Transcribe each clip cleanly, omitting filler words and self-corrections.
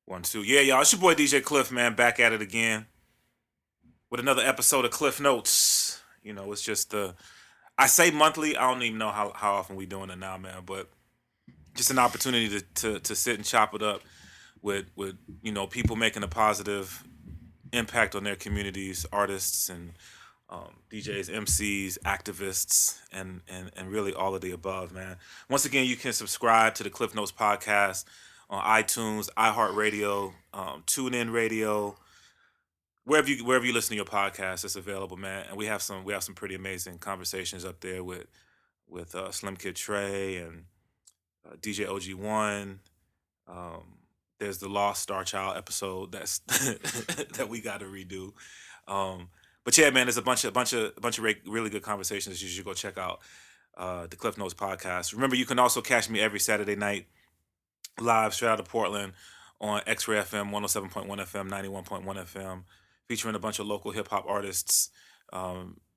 1, 2. Yeah, y'all. It's your boy DJ Klyph, man. Back at it again with another episode of Klyph Notes. You know, it's just I say monthly. I don't even know how often we doing it now, man. But just an opportunity to sit and chop it up with people making a positive impact on their communities, artists and DJs, MCs, activists, and really all of the above, man. Once again, you can subscribe to the Klyph Notes podcast on iTunes, iHeartRadio, TuneIn Radio, wherever you listen to your podcast, it's available, man. And we have some pretty amazing conversations up there with Slim Kid Trey and DJ OG1. There's the Lost Star Child episode that's that we got to redo. But yeah, man, there's a bunch of really good conversations. You should go check out the Klyph Notes podcast. Remember, you can also catch me every Saturday night live straight out of Portland on X-Ray FM, 107.1 FM, 91.1 FM, featuring a bunch of local hip hop artists.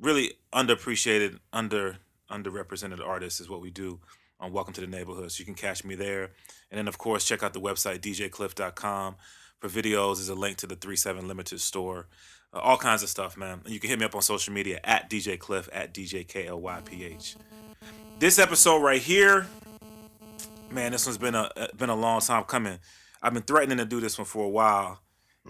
Really underappreciated, underrepresented artists is what we do on Welcome to the Neighborhood. So you can catch me there. And then, of course, check out the website, djklyph.com. For videos, there's a link to the 37 Limited store. All kinds of stuff, man. And you can hit me up on social media at DJ Klyph, at DJ KLYPH. This episode right here, man, this one's been a long time coming. I've been threatening to do this one for a while,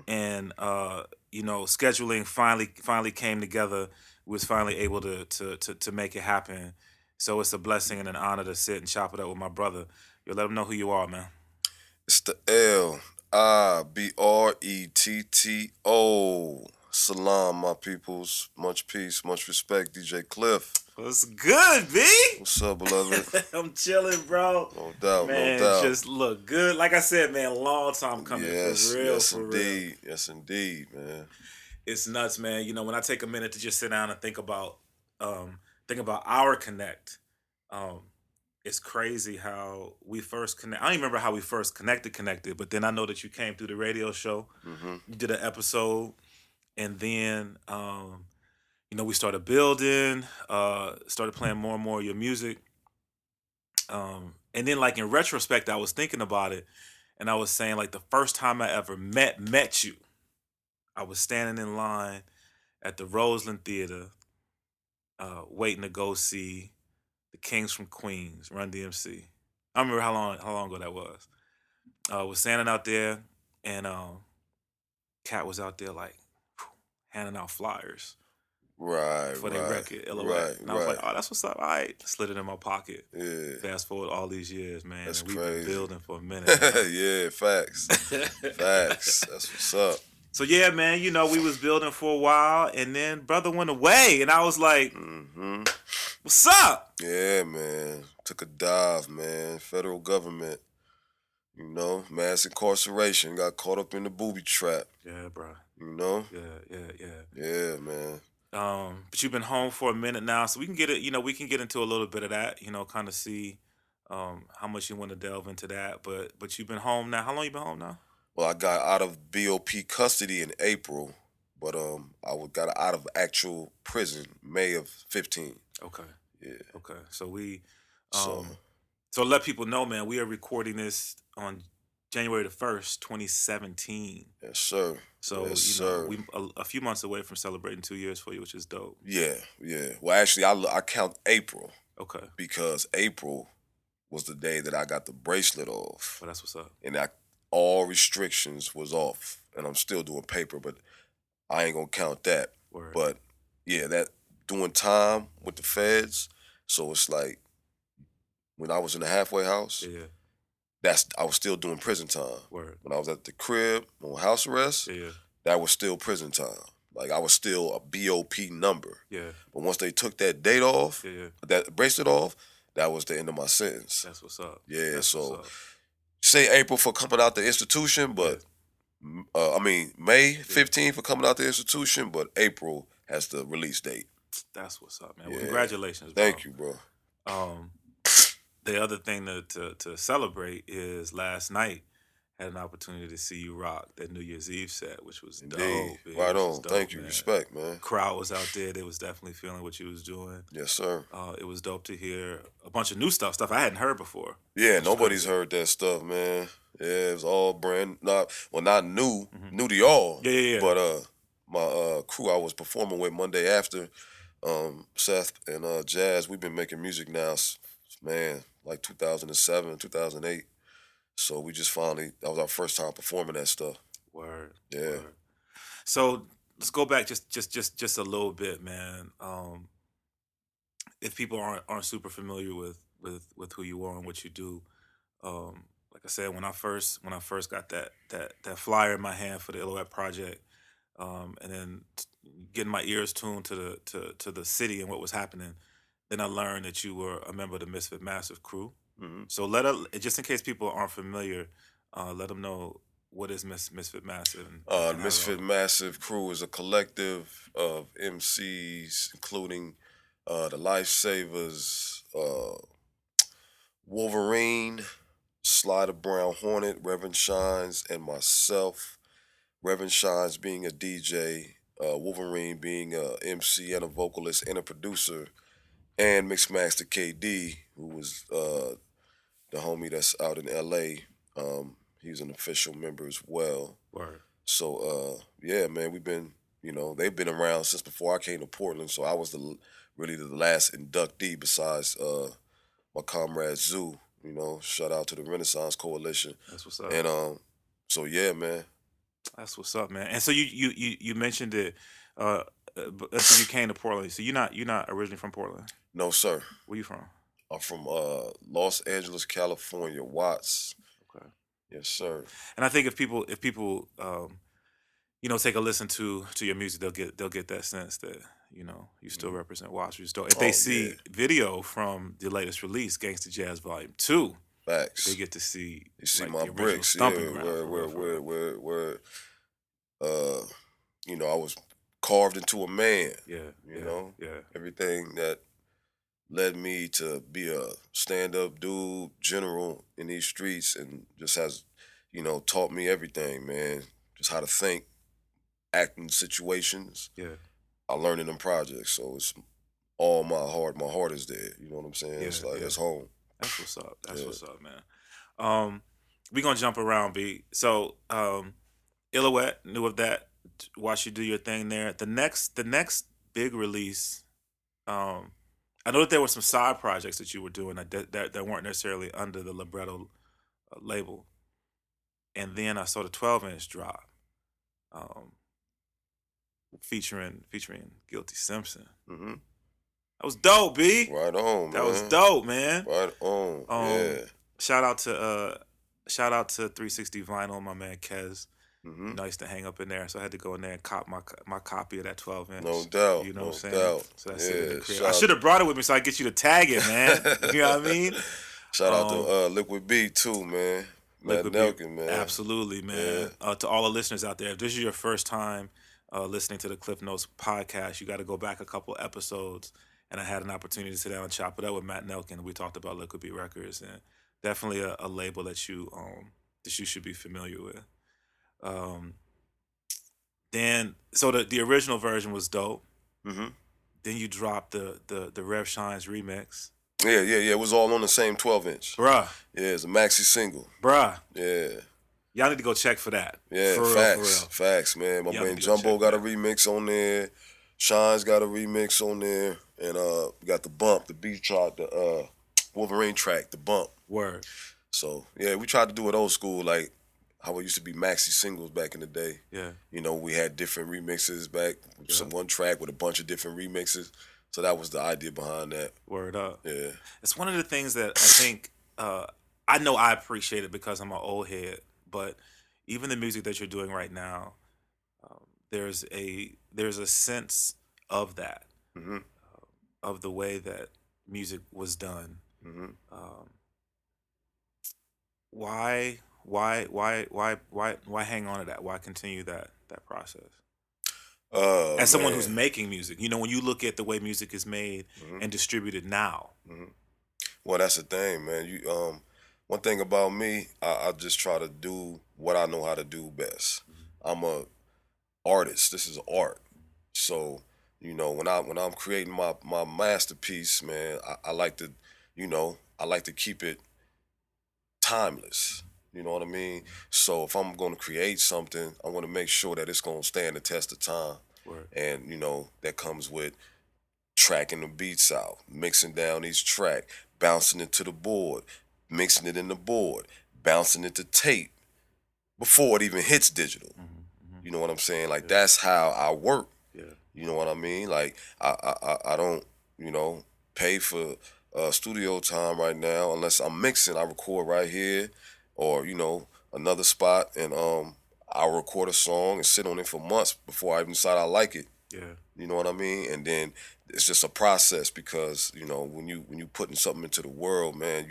and scheduling finally came together. We was finally able to make it happen. So it's a blessing and an honor to sit and chop it up with my brother. Yo, let him know who you are, man. It's the Libretto. Salam, my peoples. Much peace, much respect. DJ Klyph. What's good, B? What's up, beloved? I'm chilling, bro. No doubt, man, no doubt. Just look good. Like I said, man, long time coming. Yes, for real, yes, for indeed. real. Yes, indeed, man. It's nuts, man. You know, when I take a minute to just sit down and think about our connect, it's crazy how we first connect. I don't even remember how we first connected, but then I know that you came through the radio show. Mm-hmm. You did an episode, and then we started building, started playing more and more of your music. And then, like, in retrospect, I was thinking about it, and I was saying, like, the first time I ever met you, I was standing in line at the Roseland Theater, waiting to go see the Kings from Queens, Run DMC. I remember how long ago that was. I was standing out there, and Cat was out there, like, handing out flyers. Right, for their record, LOA. Right, and I was like, oh, that's what's up. All right. Slid it in my pocket. Yeah. Fast forward all these years, man. That's we've crazy. Been building for a minute. Yeah, facts. Facts. That's what's up. So, yeah, man, we was building for a while, and then brother went away, and I was like, what's up? Yeah, man. Took a dive, man. Federal government, mass incarceration. Got caught up in the booby trap. Yeah, bro. Yeah, man. But you've been home for a minute now, so we can get it. We can get into a little bit of that. Kind of see how much you want to delve into that. But you've been home now. How long you been home now? Well, I got out of BOP custody in April, but I got out of actual prison May of 15. Okay. Yeah. Okay. So we, so let people know, man. We are recording this on January the 1st, 2017. Yes, sir. So, sir. we a few months away from celebrating 2 years for you, which is dope. Yeah. Well, actually, I count April. Okay. Because April was the day that I got the bracelet off. Oh, that's what's up. And all restrictions was off. And I'm still doing paper, but I ain't going to count that. Word. But, yeah, that doing time with the feds. So it's like when I was in the halfway house. Yeah. I was still doing prison time. Word. When I was at the crib on house arrest, that was still prison time. Like, I was still a BOP number. Yeah. But once they took that date off, that bracelet off, that was the end of my sentence. That's what's up. Yeah, That's so what's up. Say April for coming out the institution, but May 15th for coming out the institution, but April has the release date. That's what's up, man. Well, congratulations, bro. Thank you, bro. The other thing to celebrate is last night had an opportunity to see you rock that New Year's Eve set, which was Indeed. dope. Big. Right Which was on. dope, Thank you. man. Respect, man. Crowd was out there. They was definitely feeling what you was doing. Yes, sir. It was dope to hear a bunch of new stuff I hadn't heard before. Yeah, nobody's heard that stuff, man. Yeah, it was all not new, new to y'all. Yeah. But my crew I was performing with Monday after, Seth and Jazz, we've been making music now, man, like 2007, 2008. So we just finally, that was our first time performing that stuff. Word. Yeah. Word. So let's go back just a little bit, man. If people aren't super familiar with who you are and what you do, like I said, when I first got that flyer in my hand for the Illuette project, and then getting my ears tuned to the city and what was happening, then I learned that you were a member of the Misfit Massive crew. Mm-hmm. So just in case people aren't familiar, let them know what is Misfit Massive. The Misfit Massive crew is a collective of MCs, including the Lifesavers, Wolverine, Slider Brown Hornet, Reverend Shines, and myself. Reverend Shines being a DJ, Wolverine being a MC and a vocalist and a producer, and Mixmaster KD, who was the homie that's out in LA. He's an official member as well. Word. So yeah, man, we've been, they've been around since before I came to Portland. So I was really the last inductee besides my comrade Zoo. Shout out to the Renaissance Coalition. That's what's up. And so yeah, man. That's what's up, man. And so you mentioned it. So you came to Portland. So you're not originally from Portland? No, sir. Where you from? I'm from Los Angeles, California, Watts. Okay. Yes, sir. And I think if people take a listen to your music, they'll get that sense that you still represent Watts. If they see video from the latest release, Gangsta Jazz Volume 2, facts. they get to see my the bricks, stomping where ground. I was carved into a man. Yeah. Everything that led me to be a stand-up dude, general in these streets, and just has, taught me everything, man. Just how to think, act in situations. Yeah. I learned in them projects, so it's all my heart. My heart is there. You know what I'm saying? Yeah, it's like it's home. That's what's up. That's what's up, man. We gonna jump around, B. So, Illuette, knew of that. Watch you do your thing there. The next big release. I know that there were some side projects that you were doing that weren't necessarily under the Libretto label, and then I saw the 12-inch drop, featuring Guilty Simpson. Mm-hmm. That was dope, B. Right on, man. That was dope, man. Right on. Yeah. Shout out to 360 Vinyl, my man Kez. Mm-hmm. I used to hang up in there, so I had to go in there and cop my copy of that 12-inch. No doubt. You know what I'm saying? Doubt. So that's it in the crib. I should have brought it with me so I get you to tag it, man. You know what I mean? Shout out to Liquid B too, man. Matt Nelkin, man. Absolutely, man. Yeah. To all the listeners out there, if this is your first time listening to the Klyph Notes podcast, you got to go back a couple episodes. And I had an opportunity to sit down and chop it up with Matt Nelkin. We talked about Liquid B Records, and definitely a label that you should be familiar with. Then, so the original version was dope. Mm-hmm. Then you dropped the Rev Shines remix. Yeah. It was all on the same 12-inch. Bruh. Yeah, it's a maxi single. Bruh. Yeah. Y'all need to go check for that. Yeah, for facts. real. Facts, man. My man Jumbo got a remix on there. Shines got a remix on there. And we got the bump, the beat track, the Wolverine track, the bump. Word. So, yeah, we tried to do it old school, like how it used to be maxi singles back in the day. Yeah. We had different remixes back, one track with a bunch of different remixes. So that was the idea behind that. Word up. Yeah. It's one of the things that I think, I know I appreciate it because I'm an old head, but even the music that you're doing right now, there's a sense of that, mm-hmm. Of the way that music was done. Mm-hmm. Why hang on to that? Why continue that process? As someone who's making music, when you look at the way music is made mm-hmm. and distributed now. Mm-hmm. Well, that's the thing, man. one thing about me, I just try to do what I know how to do best. I'm a artist. This is art. So, when I'm creating my masterpiece, man, I like to, I like to keep it timeless. You know what I mean? So if I'm going to create something, I want to make sure that it's going to stand the test of time. Word. And, that comes with tracking the beats out, mixing down each track, bouncing it to the board, mixing it in the board, bouncing it to tape before it even hits digital. You know what I'm saying? Like that's how I work. Yeah. You know what I mean? Like I don't, pay for studio time right now unless I'm mixing. I record right here, or another spot, and I'll record a song and sit on it for months before I even decide I like it. Yeah. You know what I mean? And then it's just a process because when you putting something into the world, man,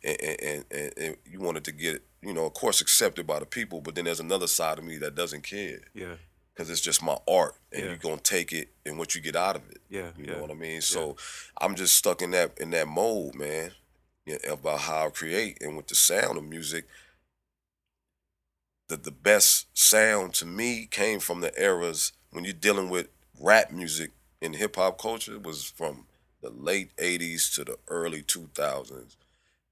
and you want it to get of course accepted by the people, but then there's another side of me that doesn't care. Yeah. Because it's just my art, and Yeah. you're gonna take it and what you get out of it. Yeah. You Yeah. know what I mean? So I'm just stuck in that mode, man, about how I create. And with the sound of music, the best sound to me came from the eras when you're dealing with rap music in hip hop culture, was from the late 80s to the early 2000s.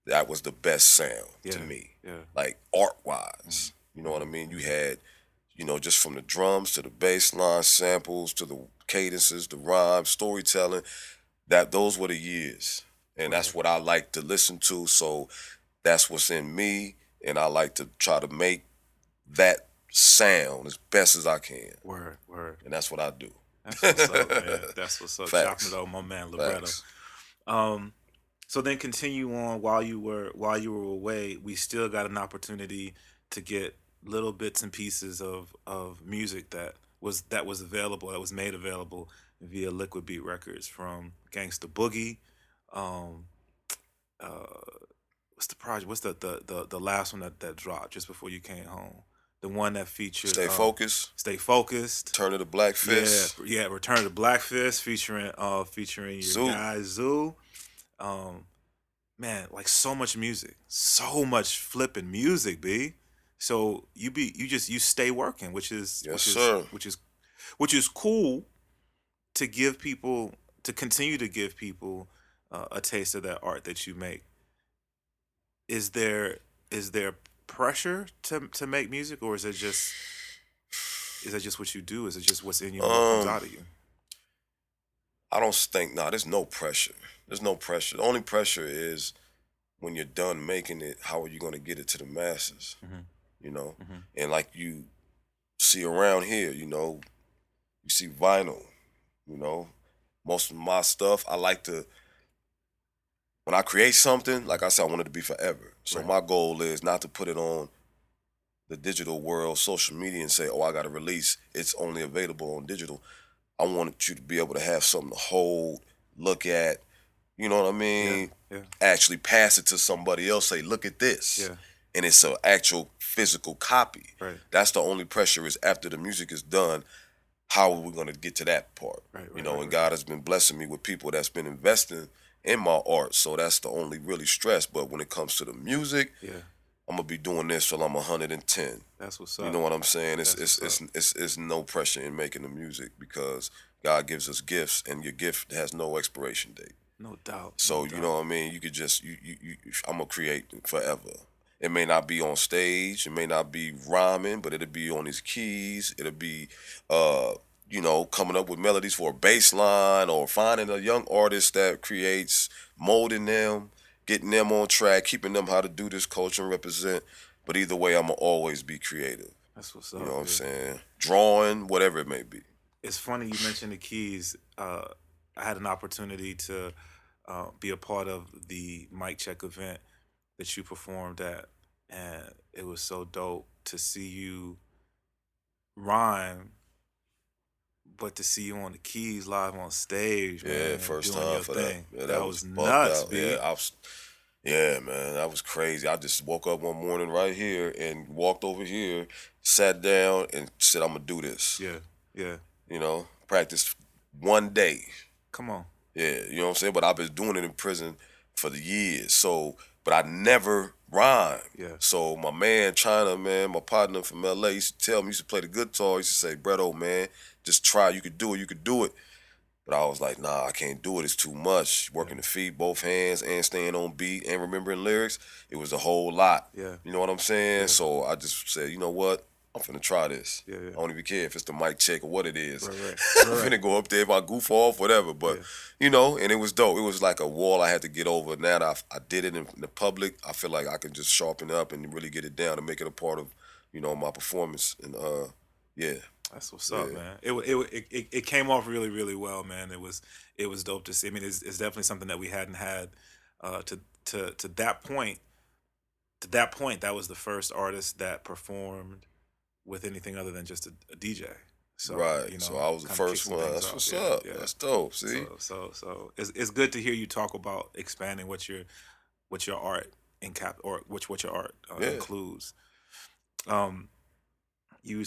That was the best sound to me. Yeah. Like art wise. You know what I mean? You had, just from the drums to the bass line samples to the cadences, the rhymes, storytelling, those were the years. And that's what I like to listen to. So that's what's in me. And I like to try to make that sound as best as I can. Word. And that's what I do. That's what's up, man. That's what's up. Facts. Chopping it over my man Libretto. Facts. So then continue on while you were away. We still got an opportunity to get little bits and pieces of music that was available, that was made available via Liquid Beat Records, from Gangsta Boogie. What's the project? What's the last one that dropped just before you came home? The one that featured Stay Focused. Stay Focused. Turn of the Black Fist. Yeah, Return of the Black Fist, featuring your Zoo. guy Zoo. Man, like so much music, so much flipping music, B. So you stay working, which is cool to give people, to continue to give people a taste of that art that you make. Is there pressure to make music, or is that just what you do? Is it just what's in you and what comes out of you? I don't think, there's no pressure. There's no pressure. The only pressure is when you're done making it, how are you going to get it to the masses? And like you see around here, you see vinyl, most of my stuff, I like to, when I create something, like I said, I want it to be forever. So my goal is not to put it on the digital world, social media, and say, oh, I got to release, it's only available on digital. I wanted you to be able to have something to hold, look at, you know what I mean? Yeah. Actually pass it to somebody else, say, look at this. Yeah. And it's an actual physical copy. Right. That's the only pressure, is after the music is done, how are we going to get to that part? And God has been blessing me with people that's been investing in my art, so that's the only really stress. But when it comes to the music, I'm gonna be doing this till I'm 110. That's what's up. You know what I'm saying? It's no pressure in making the music, because God gives us gifts, and your gift has no expiration date. No doubt. So you know what I mean? You could just I'm gonna create forever. It may not be on stage, it may not be rhyming, but it'll be on these keys. It'll be coming up with melodies for a bass line, or finding a young artist that creates, molding them, getting them on track, keeping them how to do this culture and represent. But either way, I'm going to always be creative. That's what's up. You know what I'm saying? Drawing, whatever it may be. It's funny you mentioned the keys. I had an opportunity to be a part of the mic check event that you performed at, and it was so dope to see you rhyme, but to see you on the keys live on stage, man. Yeah, first doing time your for thing. that. Yeah, that was nuts, out. B. Yeah, man, that was crazy. I just woke up one morning right here and walked over here, sat down, and said, I'm going to do this. Yeah. Practiced one day. Come on. Yeah, you know what I'm saying? But I've been doing it in prison for the years. So, but I never rhymed. Yeah. So my man China, man, my partner from LA, used to tell me, he used to play the guitar. He used to say, Bretto, man, just try. You could do it. You could do it. But I was like, nah, I can't do it. It's too much. Working the feet, both hands, and staying on beat and remembering lyrics. It was a whole lot. Yeah. You know what I'm saying? Yeah. So I just said, you know what? I'm finna try this. Yeah. I don't even care if it's the mic check or what it is. Right. I'm finna go up there if I goof off, whatever. But, you know, and it was dope. It was like a wall I had to get over. Now that I did it in the public, I feel like I can just sharpen up and really get it down and make it a part of, you know, my performance. And, yeah. That's what's up, man. It came off really, really well, man. It was dope to see. I mean, it's definitely something that we hadn't had to that point. To that point, that was the first artist that performed with anything other than just a DJ. So, right. You know, so I was the first one. That's what's up. Yeah. That's dope. See. So it's good to hear you talk about expanding what your art what your art includes. You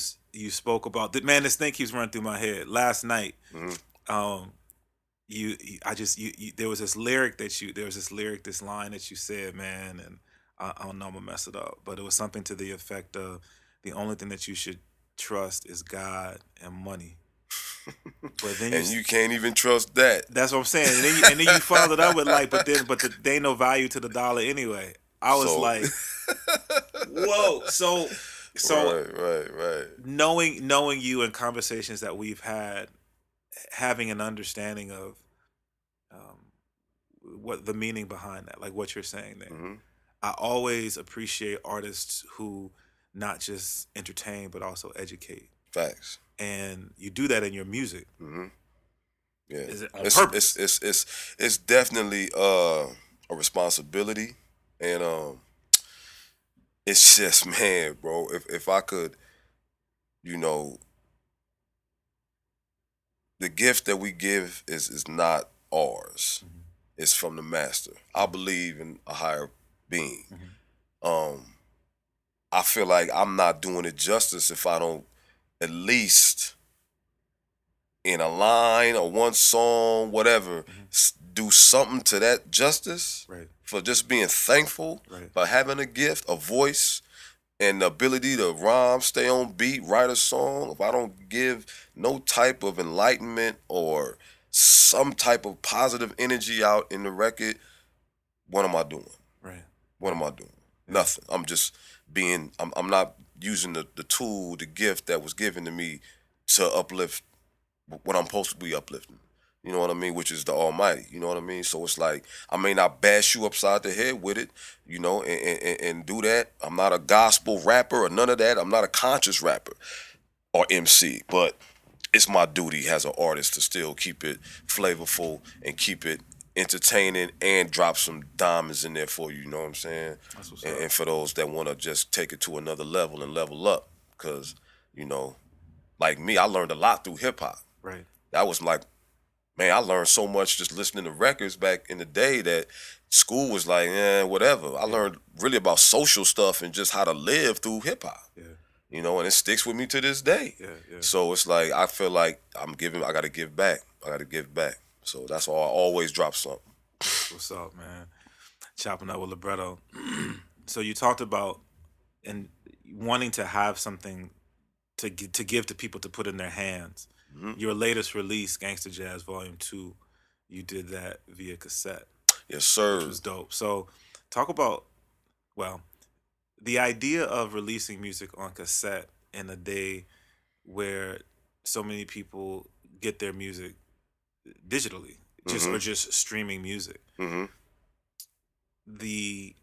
spoke about man. This thing keeps running through my head. Last night, there was this line that you said, man, and I don't know, I'm gonna mess it up, but it was something to the effect of, the only thing that you should trust is God and money. But then you can't even trust that. That's what I'm saying. And then you followed up with like, but there ain't no value to the dollar anyway. I was like, whoa. So right. Knowing you and conversations that we've had, having an understanding of what the meaning behind that, like what you're saying there. Mm-hmm. I always appreciate artists who not just entertain but also educate. Facts. And you do that in your music. Mm-hmm. Yeah. Is it on purpose? It's definitely a responsibility, and it's just, man, bro, if I could, you know, the gift that we give is not ours. Mm-hmm. It's from the master. I believe in a higher being. Mm-hmm. I feel like I'm not doing it justice if I don't at least in a line or one song, whatever, do something to that justice, right, for just being thankful, right, for having a gift, a voice, and the ability to rhyme, stay on beat, write a song. If I don't give no type of enlightenment or some type of positive energy out in the record, what am I doing? Right. What am I doing? Yeah. Nothing. I'm just being, I'm not using the tool, the gift that was given to me to uplift what I'm supposed to be uplifting. You know what I mean? Which is the Almighty. You know what I mean? So it's like, I may not bash you upside the head with it, you know, and do that. I'm not a gospel rapper or none of that. I'm not a conscious rapper or MC, but it's my duty as an artist to still keep it flavorful and keep it entertaining and drop some diamonds in there for you. You know what I'm saying? That's what's and for those that want to just take it to another level and level up, because, you know, like me, I learned a lot through hip hop. Right. That was like, man, I learned so much just listening to records back in the day that school was like, whatever. I learned really about social stuff and just how to live through hip hop. Yeah. You know, and it sticks with me to this day. Yeah. So it's like, I feel like I got to give back. So that's why I always drop something. What's up, man? Chopping up with Libretto. So you talked about and wanting to have something to give to people to put in their hands. Mm-hmm. Your latest release, Gangsta Jazz Volume 2, you did that via cassette. Yes, sir. Which was dope. So talk about, well, the idea of releasing music on cassette in a day where so many people get their music digitally, or just streaming music. Mm-hmm. The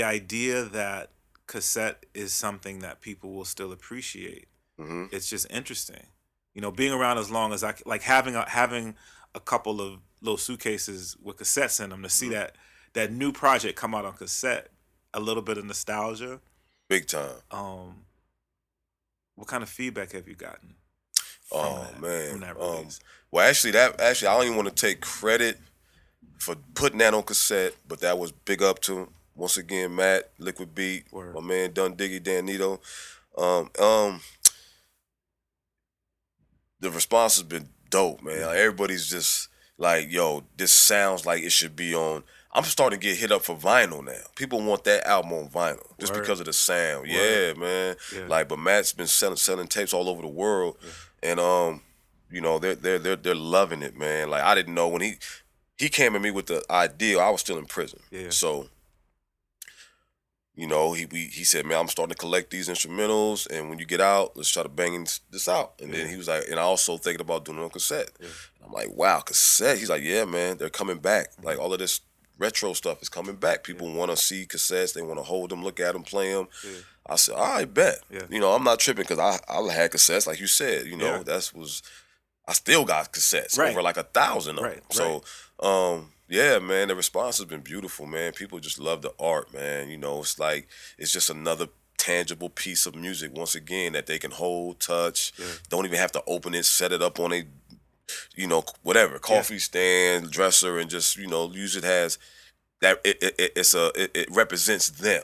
idea that cassette is something that people will still appreciate. Mm-hmm. It's just interesting. You know, being around as long as I like, having a couple of little suitcases with cassettes in them to see that new project come out on cassette, a little bit of nostalgia. Big time. What kind of feedback have you gotten? From that release? Well, actually, I don't even want to take credit for putting that on cassette, but that was big up to, once again, Matt, Liquid Beat, my man Dun Diggy, Danito. The response has been dope, man. Everybody's just like, yo, this sounds like it should be on I'm starting to get hit up for vinyl now. People want that album on vinyl just Word. because of the sound. Word. Yeah, man. Yeah. Like, but Matt's been selling tapes all over the world, and you know, they're loving it, man. Like, I didn't know when he came at me with the idea. I was still in prison, so. You know, he said, man, I'm starting to collect these instrumentals, and when you get out, let's try to bang this out. And then he was like, and I also thinking about doing it on cassette. I'm like, wow, cassette? He's like, yeah, man, they're coming back. Like, all of this retro stuff is coming back. People want to see cassettes. They want to hold them, look at them, play them. I said, all right, bet. You know, I'm not tripping because I had cassettes, like you said. You know, I still got cassettes, over like 1,000 of them. So, yeah, man, the response has been beautiful, man. People just love the art, man. You know, it's like, it's just another tangible piece of music, once again, that they can hold, touch, don't even have to open it, set it up on a, you know, whatever, coffee stand, dresser, and just, you know, use it as that. It represents them.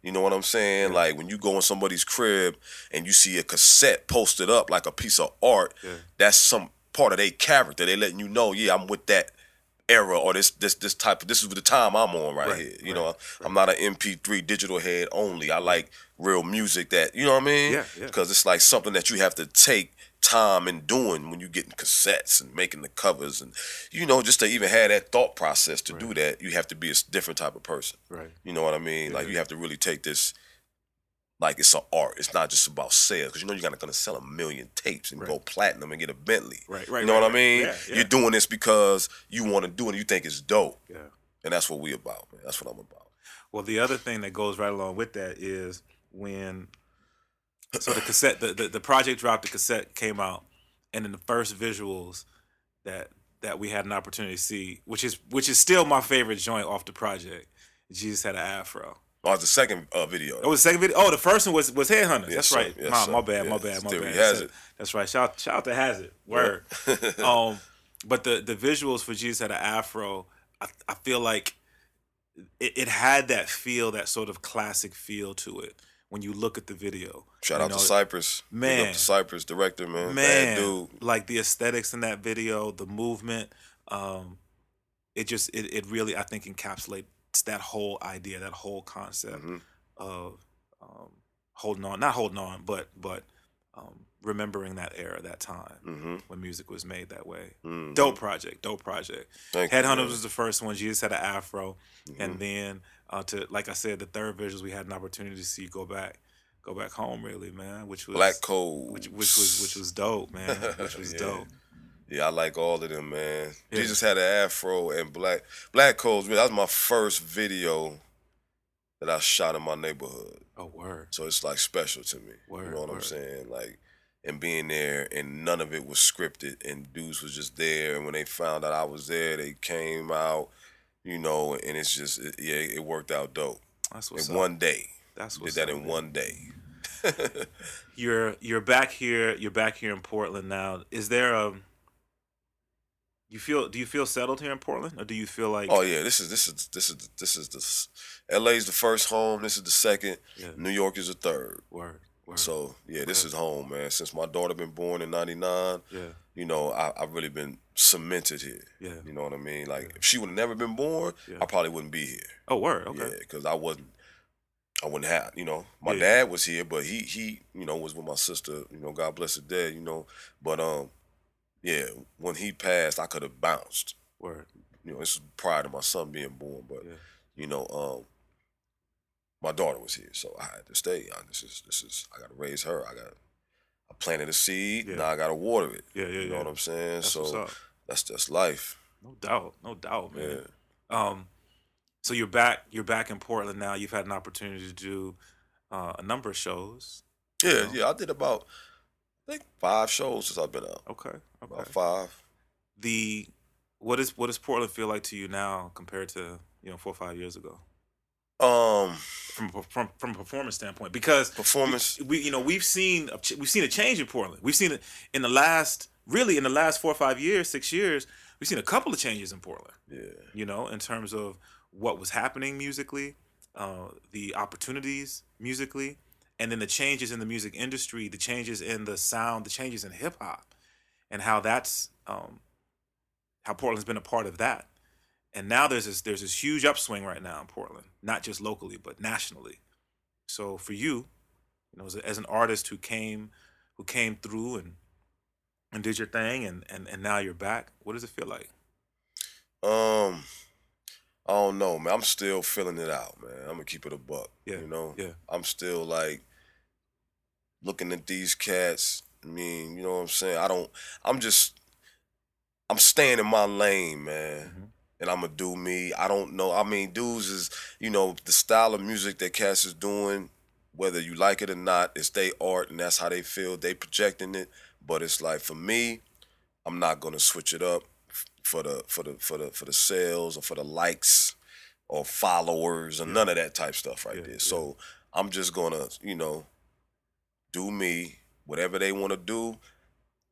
You know what I'm saying? Like, when you go in somebody's crib and you see a cassette posted up like a piece of art, that's some part of their character. They letting you know, yeah, I'm with that era, or this type of, this is the time I'm on here. You know, I'm not an MP3 digital head only. I like real music that, you know what I mean? Because it's like something that you have to take time in doing when you getting cassettes and making the covers, and, you know, just to even have that thought process to do that, you have to be a different type of person. You know what I mean? Like, you have to really take this like it's an art. It's not just about sales, because you know you're not going to sell 1 million tapes and go platinum and get a Bentley. You know what I mean? You're doing this because you want to do it and you think it's dope. And that's what we about, man. That's what I'm about. Well, the other thing that goes right along with that is when, so the cassette, the project dropped, the cassette came out, and then the first visuals that we had an opportunity to see, which is still my favorite joint off the project. Jesus had an afro. Oh, it's the second video. Oh, the second video. Oh, the first one was Headhunters. That's right. Yes, my bad. That's right. Shout out to Hazard. Word. But the visuals for Jesus had an afro. I feel like it had that feel, that sort of classic feel to it when you look at the video. Shout out to Cypress. Man. Big up to Cypress, director, man. Man. Bad dude. Like the aesthetics in that video, the movement, it really, I think, encapsulates that whole idea, that whole concept of not holding on, but remembering that era, that time when music was made that way. Dope project. Headhunters was the first one. Jesus had an afro, and then to, like I said, the third visuals we had an opportunity to see go back home, really, man. Which was Black Codes, which was dope, man. Which was dope. Yeah, I like all of them, man. Jesus had an afro, and Black Codes. That was my first video that I shot in my neighborhood. Oh, word. So it's like special to me. You know what I'm saying? Like, and being there, and none of it was scripted, and dudes was just there. And when they found out I was there, they came out, you know, and it's just, it worked out dope. That's what's in up. One day. That's what's Did that up, in man. one day. You're back here. You're back here in Portland now. Is there a do you feel settled here in Portland, or do you feel like? Oh yeah, this is LA's the first home. This is the second. New York is the third. Word. So yeah, this is home, man. Since my daughter been born in '99, you know, I've really been cemented here. You know what I mean? Like, if she would have never been born, I probably wouldn't be here. Oh, word. Okay. Yeah, because I wouldn't have, you know, my dad was here, but he, you know, was with my sister, you know, God bless her dead, you know, but yeah, when he passed, I could have bounced. Word. You know, this is prior to my son being born, but you know, my daughter was here, so I had to stay. This is I got to raise her. I planted a seed, now I got to water it. You know what I'm saying? That's so that's life. No doubt, man. So you're back in Portland now. You've had an opportunity to do a number of shows. I did about, I think, 5 shows since I've been out. Okay. About 5. What does Portland feel like to you now compared to 4 or 5 years ago? From a performance standpoint, because we've seen a change in Portland. We've seen it in the last 4 or 5 years, 6 years. We've seen a couple of changes in Portland. You know, in terms of what was happening musically, the opportunities musically, and then the changes in the music industry, the changes in the sound, the changes in hip hop, and how that's how Portland's been a part of that. And now there's this huge upswing right now in Portland, not just locally but nationally. So for you, as an artist who came through and did your thing, and now you're back, what does it feel like? Um, I don't know, man. I'm still feeling it out, man. I'm gonna keep it a buck. Yeah, yeah, I'm still like looking at these cats. I mean, you know what I'm saying? I'm just I'm staying in my lane, man. hmm And I'm gonna do me. I don't know. I mean, dudes is, the style of music that cats is doing, whether you like it or not, it's their art and that's how they feel. They projecting it. But it's like for me, I'm not gonna switch it up for the sales or for the likes or followers or yeah, none of that type stuff right yeah, there. yeah, So I'm just gonna, do me, whatever they want to do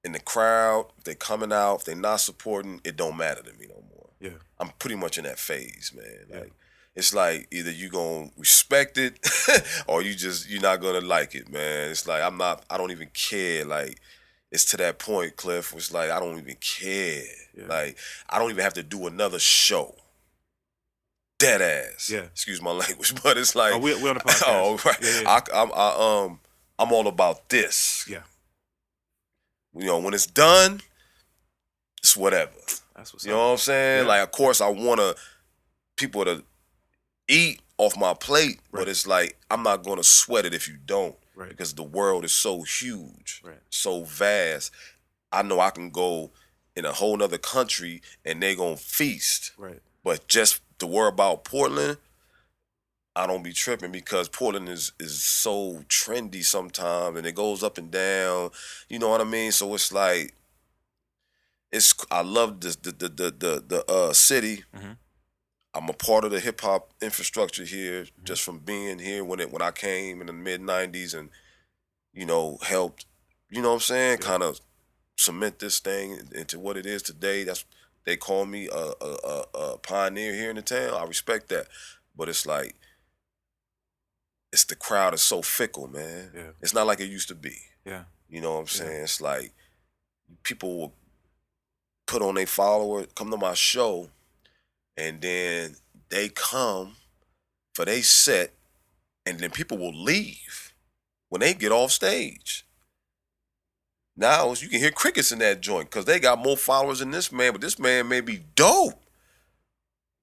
in the crowd. If they coming out, if they not supporting, it don't matter to me no more. yeah, I'm pretty much in that phase, man. yeah, Like it's like either you gonna respect it or you're not gonna like it, man. It's like I don't even care. Like it's to that point, Klyph, where it's like I don't even care. yeah, Like I don't even have to do another show. Dead ass. yeah. Excuse my language, but it's Oh, like, we're on the podcast. oh, right. Yeah, yeah, I'm all about this. yeah. When it's done, it's whatever. That's what's You up. know what I'm saying? Yeah. Like, of course, I want people to eat off my plate, Right. but it's like I'm not gonna sweat it if you don't, Right. because the world is so huge, Right. so vast. I know I can go in a whole nother country and they gonna feast, Right. but just to worry about Portland, I don't be tripping because Portland is so trendy sometimes and it goes up and down. You know what I mean? So it's like I love this the city. Mm-hmm. I'm a part of the hip hop infrastructure here just from being here when I came in the mid-90s and helped, you know what I'm saying, Yeah. kind of cement this thing into what it is today. They call me a pioneer here in the town. I respect that. But it's like it's the crowd is so fickle, man. Yeah. It's not like it used to be. Yeah. You know what I'm Yeah. saying? It's like people will put on their follower, come to my show, and then they come for they set, and then people will leave when they get off stage. Now you can hear crickets in that joint because they got more followers than this man, but this man may be dope.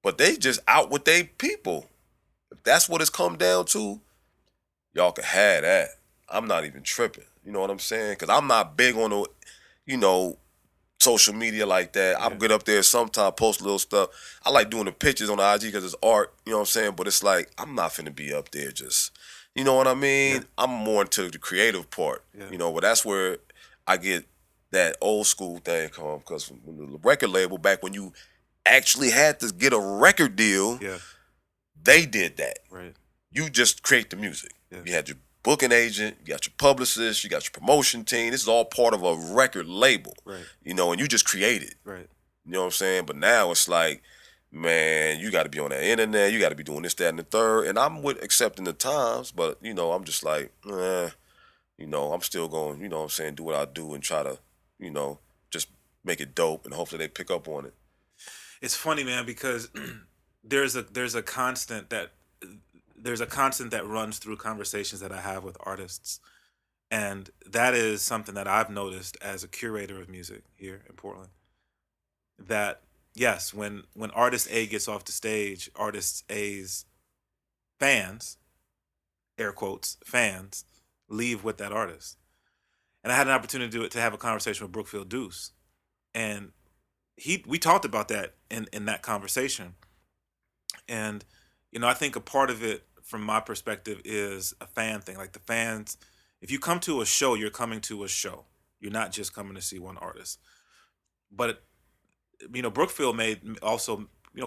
But they just out with their people. If that's what it's come down to, y'all can have that. I'm not even tripping. You know what I'm saying? Because I'm not big on the, social media like that. I'll get up there sometime, post little stuff. I like doing the pictures on the IG because it's art, you know what I'm saying? But it's like, I'm not finna be up there just, you know what I mean? Yeah. I'm more into the creative part, Yeah. but that's where I get that old school thing come, because when the record label, back when you actually had to get a record deal, Yeah. they did that. Right. You just create the music. Yeah. You had your booking agent, you got your publicist, you got your promotion team. This is all part of a record label. Right. And you just create it. Right. You know what I'm saying? But now it's like, man, you got to be on the internet. You got to be doing this, that, and the third. And I'm with accepting the times, but, I'm just like, I'm still going, you know what I'm saying, do what I do and try to, just make it dope and hopefully they pick up on it. It's funny, man, because there's a constant that runs through conversations that I have with artists, and that is something that I've noticed as a curator of music here in Portland. That yes, when artist A gets off the stage, artist A's fans, air quotes fans, leave with that artist. And I had an opportunity to have a conversation with Brookfield Deuce, and we talked about that in that conversation. And I think a part of it from my perspective is a fan thing. Like the fans, if you come to a show, you're coming to a show. You're not just coming to see one artist. But Brookfield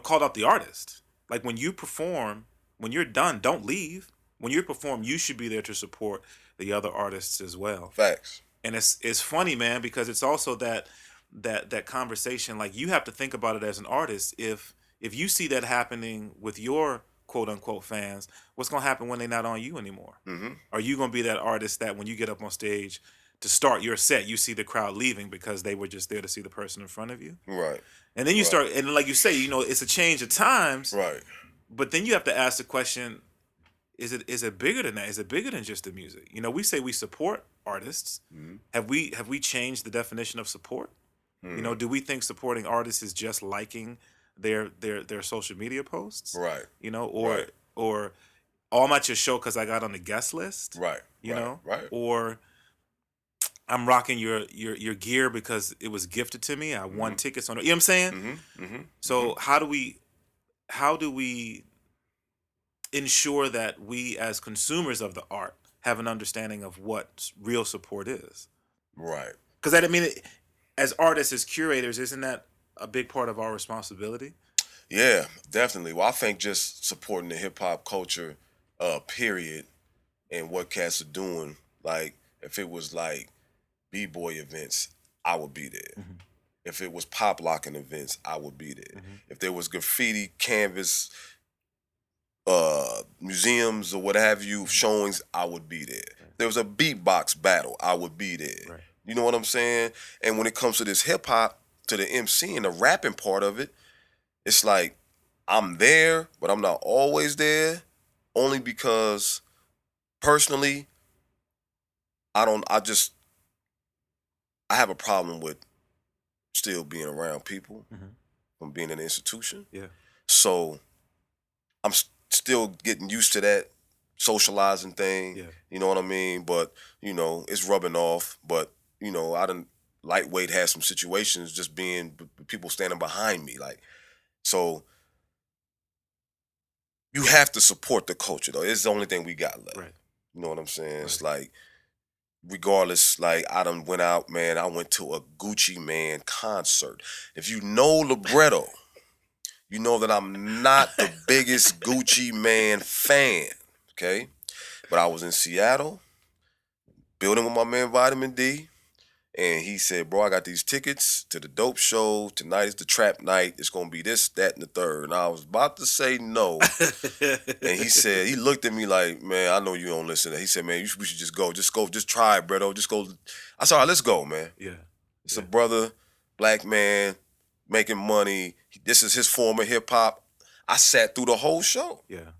called out the artist. Like when you perform, when you're done, don't leave. When you perform, you should be there to support the other artists as well. Facts. And it's funny, man, because it's also that conversation. Like you have to think about it as an artist. If you see that happening with your quote unquote fans, what's gonna happen when they're not on you anymore? Mm-hmm. Are you gonna be that artist that when you get up on stage, to start your set, you see the crowd leaving because they were just there to see the person in front of you. Right. And then you start, and like you say, it's a change of times. Right. But then you have to ask the question: Is it bigger than that? Is it bigger than just the music? We say we support artists. Mm-hmm. Have we changed the definition of support? Do we think supporting artists is just liking their social media posts? Right. Or oh, I'm at your show because I got on the guest list. Right. Right. Or I'm rocking your gear because it was gifted to me. I won tickets on it. You know what I'm saying? Mm-hmm. Mm-hmm. So how do we ensure that we as consumers of the art have an understanding of what real support is? Right. Because as artists, as curators, isn't that a big part of our responsibility? Yeah, definitely. Well, I think just supporting the hip hop culture, period, and what cats are doing. Like, if it was like b-boy events, I would be there. Mm-hmm. If it was pop locking events, I would be there. Mm-hmm. If there was graffiti, canvas, museums or what have you, showings, I would be there. Right. If there was a beatbox battle, I would be there. Right. You know what I'm saying? And when it comes to this hip hop, to the MC and the rapping part of it, it's like I'm there, but I'm not always there, only because personally, I have a problem with still being around people from being in an institution. Yeah. So I'm still getting used to that socializing thing. Yeah. You know what I mean? But, it's rubbing off. But, I done lightweight had some situations just being people standing behind me. Like, so you have to support the culture, though. It's the only thing we got left. Right. You know what I'm saying? Right. It's like, regardless, like, I done went out, man. I went to a Gucci Man concert. If you know Libretto, you know that I'm not the biggest Gucci Man fan, okay? But I was in Seattle, building with my man Vitamin D, and he said, bro, I got these tickets to the dope show. Tonight is the trap night. It's going to be this, that, and the third. And I was about to say no. And he looked at me like, man, I know you don't listen. He said, man, we should just go. Just try it, Bretto. Just go. I said, all right, let's go, man. Yeah. It's a brother, black man, making money. This is his form of hip hop. I sat through the whole show. Yeah.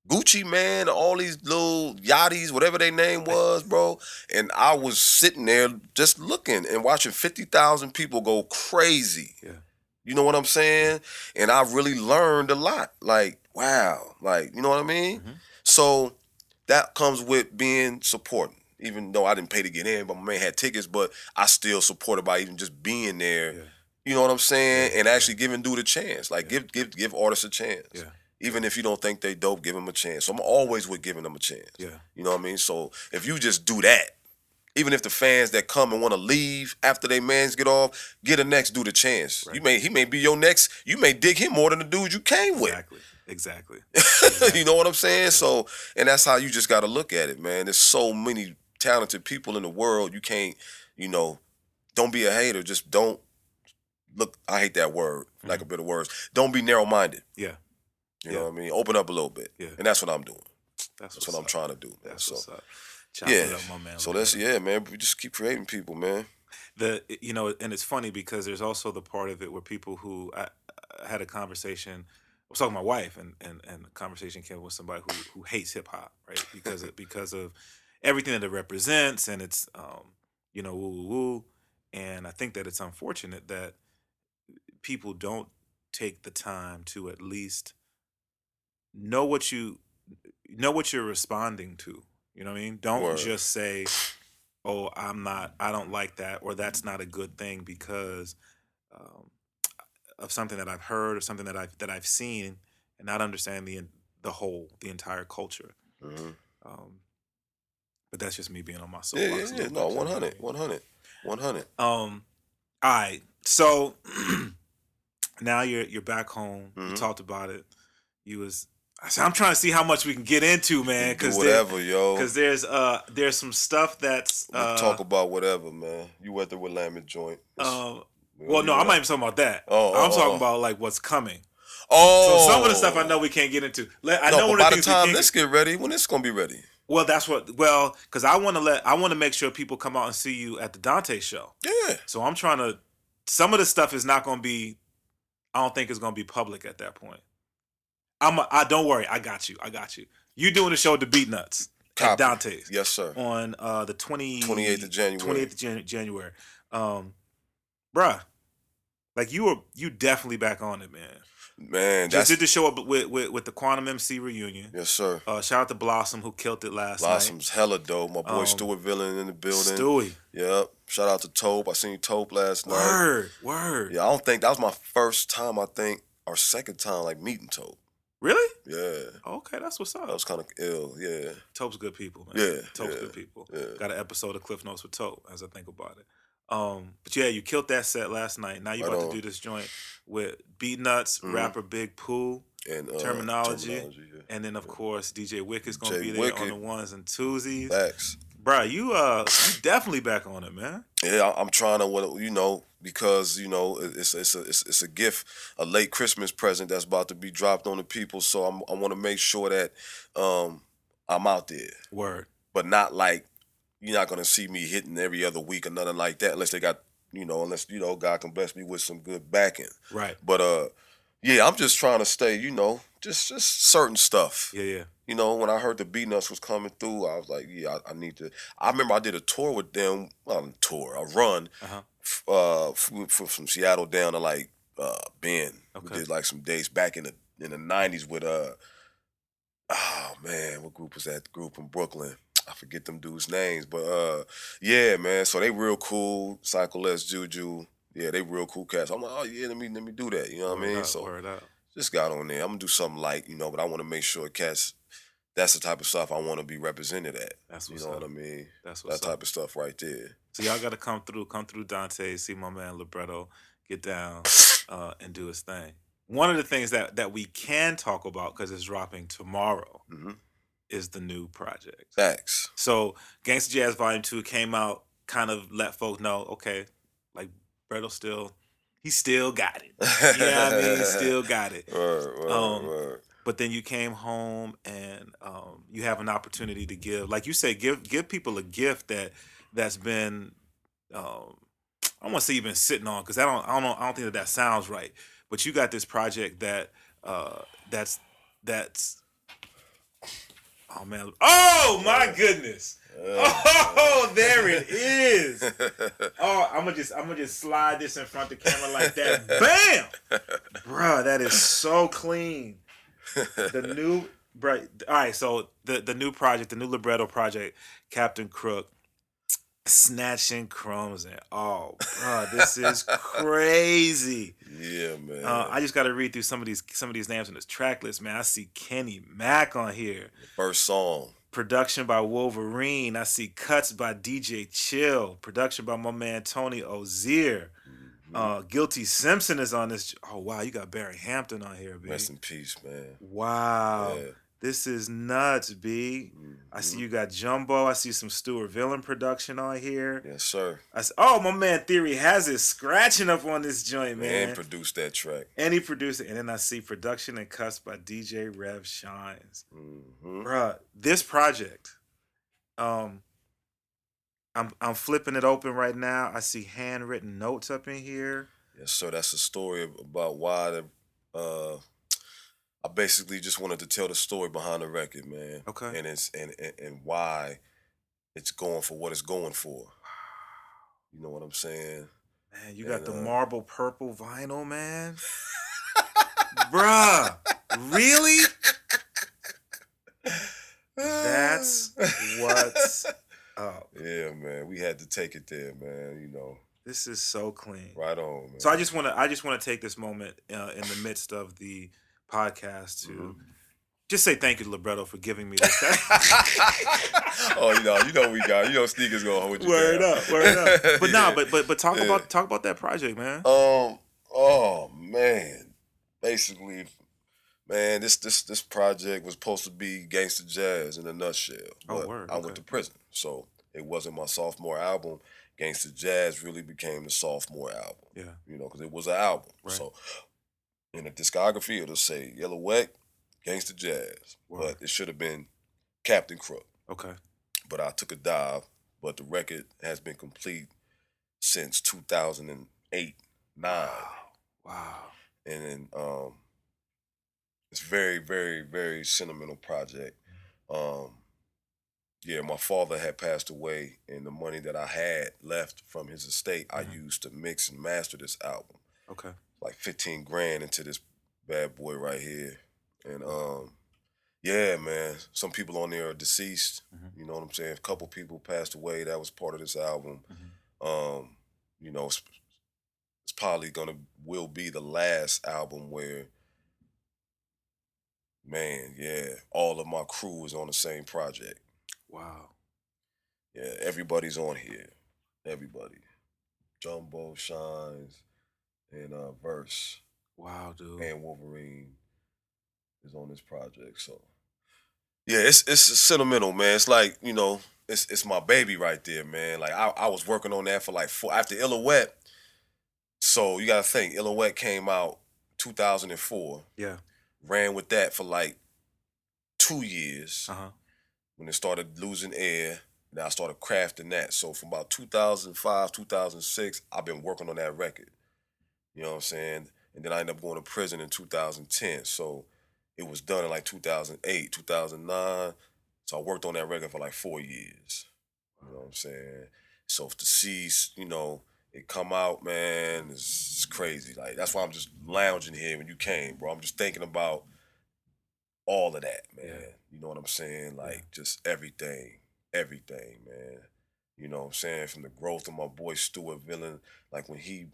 Gucci Man, all these little yachties, whatever their name was, bro. And I was sitting there just looking and watching 50,000 people go crazy. Yeah. You know what I'm saying? And I really learned a lot. Like, wow. Like, you know what I mean? Mm-hmm. So that comes with being supporting. Even though I didn't pay to get in, but my man had tickets, but I still supported by even just being there. Yeah. You know what I'm saying? Yeah. And actually giving dude a chance. Like, give artists a chance. Yeah. Even if you don't think they dope, give them a chance. So I'm always with giving them a chance. Yeah. You know what I mean? So if you just do that, even if the fans that come and want to leave after they mans get off, get a next dude a chance. Right. He may be your next. You may dig him more than the dude you came with. Exactly. You know what I'm saying? Yeah. So, and that's how you just got to look at it, man. There's so many talented people in the world. You can't, don't be a hater. Just don't look. I hate that word, like a bit of words. Don't be narrow-minded. Yeah. You know what I mean? Open up a little bit. Yeah. And that's what I'm doing. That's what I'm trying to do, man. That's what's up. Chop it up, my man. So man. We just keep creating people, man. And it's funny because there's also the part of it where people who I had a conversation. I was talking to my wife, and the conversation came with somebody who hates hip hop, right? Because of everything that it represents, and it's woo woo woo. And I think that it's unfortunate that people don't take the time to at least know what you're responding to. You know what I mean? Don't just say, "Oh, I don't like that," or "That's not a good thing," because of something that I've heard or something that I've seen, and not understand the entire culture. Mm-hmm. But that's just me being on my soapbox. Yeah. No, 100. All right. So now you're back home. Mm-hmm. You talked about it. I'm trying to see how much we can get into, man. Because there's some stuff that's. We talk about whatever, man. You at the Willamette joint. Well, no, I'm not even talking about that. I'm talking about like what's coming. Oh, so some of the stuff I know we can't get into. By the time let's get ready, when it's gonna be ready? Well, that's what. Well, because I want to make sure people come out and see you at the Dante show. Yeah. So I'm trying to. Some of the stuff is not going to be. I don't think it's going to be public at that point. I don't worry. I got you. You doing the show at the Beatnuts at Dante's? Yes, sir. On the 28th of January. 28th of January. Bruh, like you definitely back on it, man. Man, just did the show up with the Quantum MC reunion. Yes, sir. Shout out to Blossom who killed it last night. Blossom's hella dope. My boy Stuart Villain in the building. Stewie. Yep. Shout out to Tope. I seen Tope last night. Word. Yeah, I don't think that was my first time. I think or second time like meeting Tope. Really? Yeah. Okay, that's what's up. That was kind of ill. Yeah. Tope's good people, man. Yeah. Tope's good people. Yeah. Got an episode of Klyph Notes with Tope as I think about it. But yeah, you killed that set last night. Now you're about to do this joint with Beatnuts, rapper Big Pooh, and Terminology. Yeah. And then of course DJ Wick is gonna be there on the ones and twosies. Facts. Bruh, you definitely back on it, man. Yeah, I'm trying to, because it's a gift, a late Christmas present that's about to be dropped on the people. So I want to make sure that I'm out there. Word. But not like you're not gonna see me hitting every other week or nothing like that, unless they got unless God can bless me with some good backing. Right. But yeah, I'm just trying to stay, just certain stuff. Yeah. When I heard the Beatnuts was coming through, I was like, yeah, I need to. I remember I did a tour with them, a run, from Seattle down to like Bend. Okay. We did like some days back in the '90s with oh man, what group was that? The group from Brooklyn. I forget them dudes' names, but yeah, man. So they real cool. Psycho Les Juju. Yeah, they real cool cats. I'm like, oh yeah, let me do that. You know what I mean? So just got on there. I'm gonna do something light, but I want to make sure cats. That's the type of stuff I want to be represented at. That's what's what I mean. That's what's that type of stuff right there. So y'all got to come through Dante, see my man Libretto get down and do his thing. One of the things that we can talk about because it's dropping tomorrow is the new project. Facts. So Gangsta Jazz Volume 2 came out, kind of let folk know, okay, like Libretto still got it. You know what I mean? He still got it. Word. But then you came home and you have an opportunity to give, like you say, give people a gift that's been I don't want to say you've been sitting on because I don't think that sounds right. But you got this project that's oh man, oh my goodness. Oh, there it is. Oh, I'm gonna just slide this in front of the camera like that. Bam, bruh, that is so clean. The new, all right. So the new project, the new Libretto project, Captain Crook, Snatchin, Crumbs, and bro, this is crazy. Yeah, man. I just got to read through some of these names on this track list, man. I see Kenny Mac on here. First song. Production by Wolverine. I see cuts by DJ Chill. Production by my man Tony Ozier. Guilty Simpson is on this. Oh wow, you got Barry Hampton on here, B. Rest in peace, man. Wow, this is nuts, B. I see you got Jumbo. I see some Stuart Villain production on here. Yes, sir. My man Theory has it scratching up on this joint, man. And produced that track. And he produced it. And then I see production and cuts by DJ Rev Shines. Bruh, this project, I'm flipping it open right now. I see handwritten notes up in here. Yes, sir. That's a story about why I basically just wanted to tell the story behind the record, man. Okay. And it's and why it's going for what it's going for. You know what I'm saying? Man, you got the marble purple vinyl, man. Bruh, really? That's what's up. Yeah, man. We had to take it there, man. This is so clean. Right on, man. So I just want to take this moment in the midst of the podcast to just say thank you to Libretto for giving me this. Oh, we got Sneakers gonna hold you word down. up. But talk about that project, man. Oh man, basically, man, this project was supposed to be Gangsta Jazz in a nutshell. But I went to prison, so it wasn't my sophomore album. Gangsta Jazz really became the sophomore album. Yeah, because it was an album. Right. So in the discography, it'll say Yellow Wet, Gangsta Jazz, but it should have been Captain Crook. Okay. but I took a dive. But the record has been complete since 2008, 9, Wow. and then it's very, very, very sentimental project. Um, yeah, my father had passed away, and the money that I had left from his estate, I used to mix and master this album. Okay. Like 15 grand into this bad boy right here, and yeah, man. Some people on there are deceased. You know what I'm saying? A couple people passed away. That was part of this album. Um, you know, it's probably will be the last album where, man, yeah, all of my crew is on the same project. Wow. Yeah, everybody's on here. Everybody. Jumbo, Shines, and Verse, Wow, dude. and Wolverine is on this project. So yeah, it's sentimental, man. It's like, it's my baby right there, man. Like I was working on that for like after Illouette. So you gotta think, Illouette came out 2004. Yeah. Ran with that for like 2 years. Uh-huh. When it started losing air, then I started crafting that. So from about 2005, 2006, I've been working on that record. You know what I'm saying? And then I ended up going to prison in 2010. So it was done in like 2008, 2009. So I worked on that record for like 4 years. You know what I'm saying? So to see, it come out, man, it's crazy. Like, that's why I'm just lounging here when you came, bro. I'm just thinking about all of that, man. Yeah. You know what I'm saying? Like, just everything, man. You know what I'm saying? From the growth of my boy Stuart Villain, like when he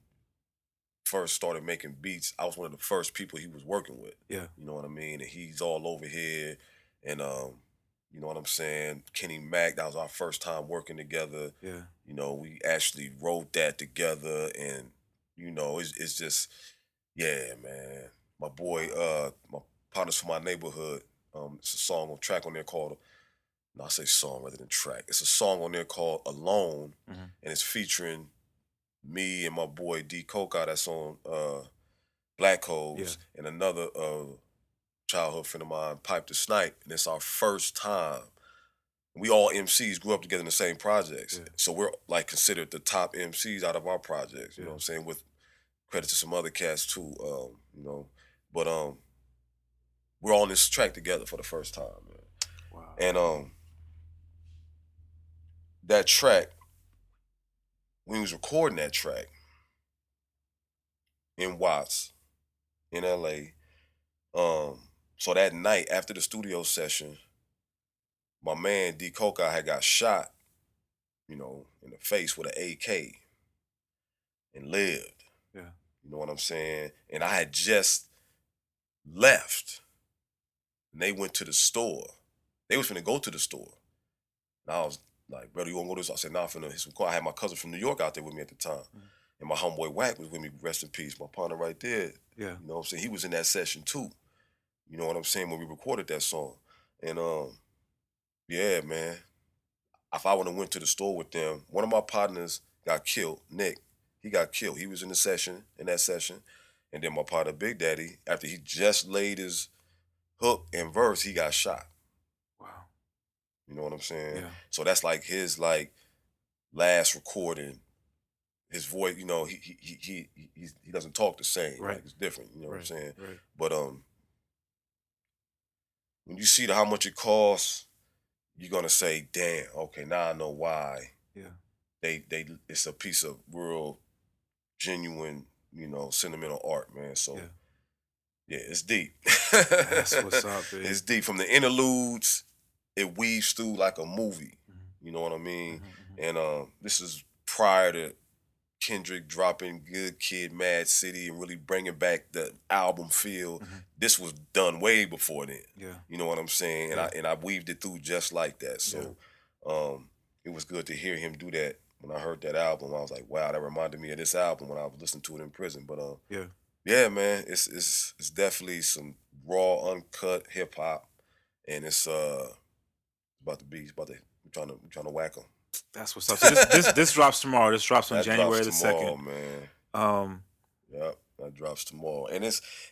first started making beats, I was one of the first people he was working with. Yeah. You know what I mean? And he's all over here. And you know what I'm saying? Kenny Mac, that was our first time working together. Yeah. You know, we actually wrote that together, and it's just, yeah, man. My boy, my partners from my neighborhood, it's a track on there called, no, I say song rather than track. It's a song on there called Alone, and it's featuring me and my boy D Coca that's on Black Holes, and another childhood friend of mine, Pipe the Snipe, and it's our first time. We all MCs grew up together in the same projects, so we're like considered the top MCs out of our projects. You know what I'm saying? With credit to some other cats too, but we're all on this track together for the first time, man. Wow. And that track, when we was recording that track in Watts, in LA, so that night after the studio session, my man D Coca had got shot, in the face with an AK and lived. Yeah. You know what I'm saying? And I had just left. And they went to the store. They was finna go to the store. And I was like, brother, you wanna go to this? I said, nah, I'm finna hit some car. I had my cousin from New York out there with me at the time. And my homeboy Wack was with me, rest in peace, my partner right there. Yeah. You know what I'm saying? He was in that session too. You know what I'm saying? When we recorded that song. And yeah, man. If I would have went to the store with them, one of my partners got killed, Nick. He got killed. He was in that session. And then my partner Big Daddy, after he just laid his hook and verse, he got shot. Wow. You know what I'm saying? Yeah. So that's like his last recording. His voice, he doesn't talk the same. Right. Like, it's different. You know what I'm saying? Right. But when you see how much it costs, you're gonna say, damn, okay, now I know why. Yeah. It's a piece of real genuine, sentimental art, man. So yeah, it's deep. That's what's up, baby. It's deep. From the interludes, it weaves through like a movie. You know what I mean? And this is prior to Kendrick dropping Good Kid, Mad City, and really bringing back the album feel. This was done way before then. Yeah. You know what I'm saying? And I weaved it through just like that. So it was good to hear him do that. When I heard that album, I was like, wow, that reminded me of this album when I was listening to it in prison. But yeah, man, it's definitely some raw, uncut hip hop, and it's we're trying to whack them. That's what's up. So this drops tomorrow. This drops on That January drops the tomorrow, 2nd. man. Yep, that drops tomorrow.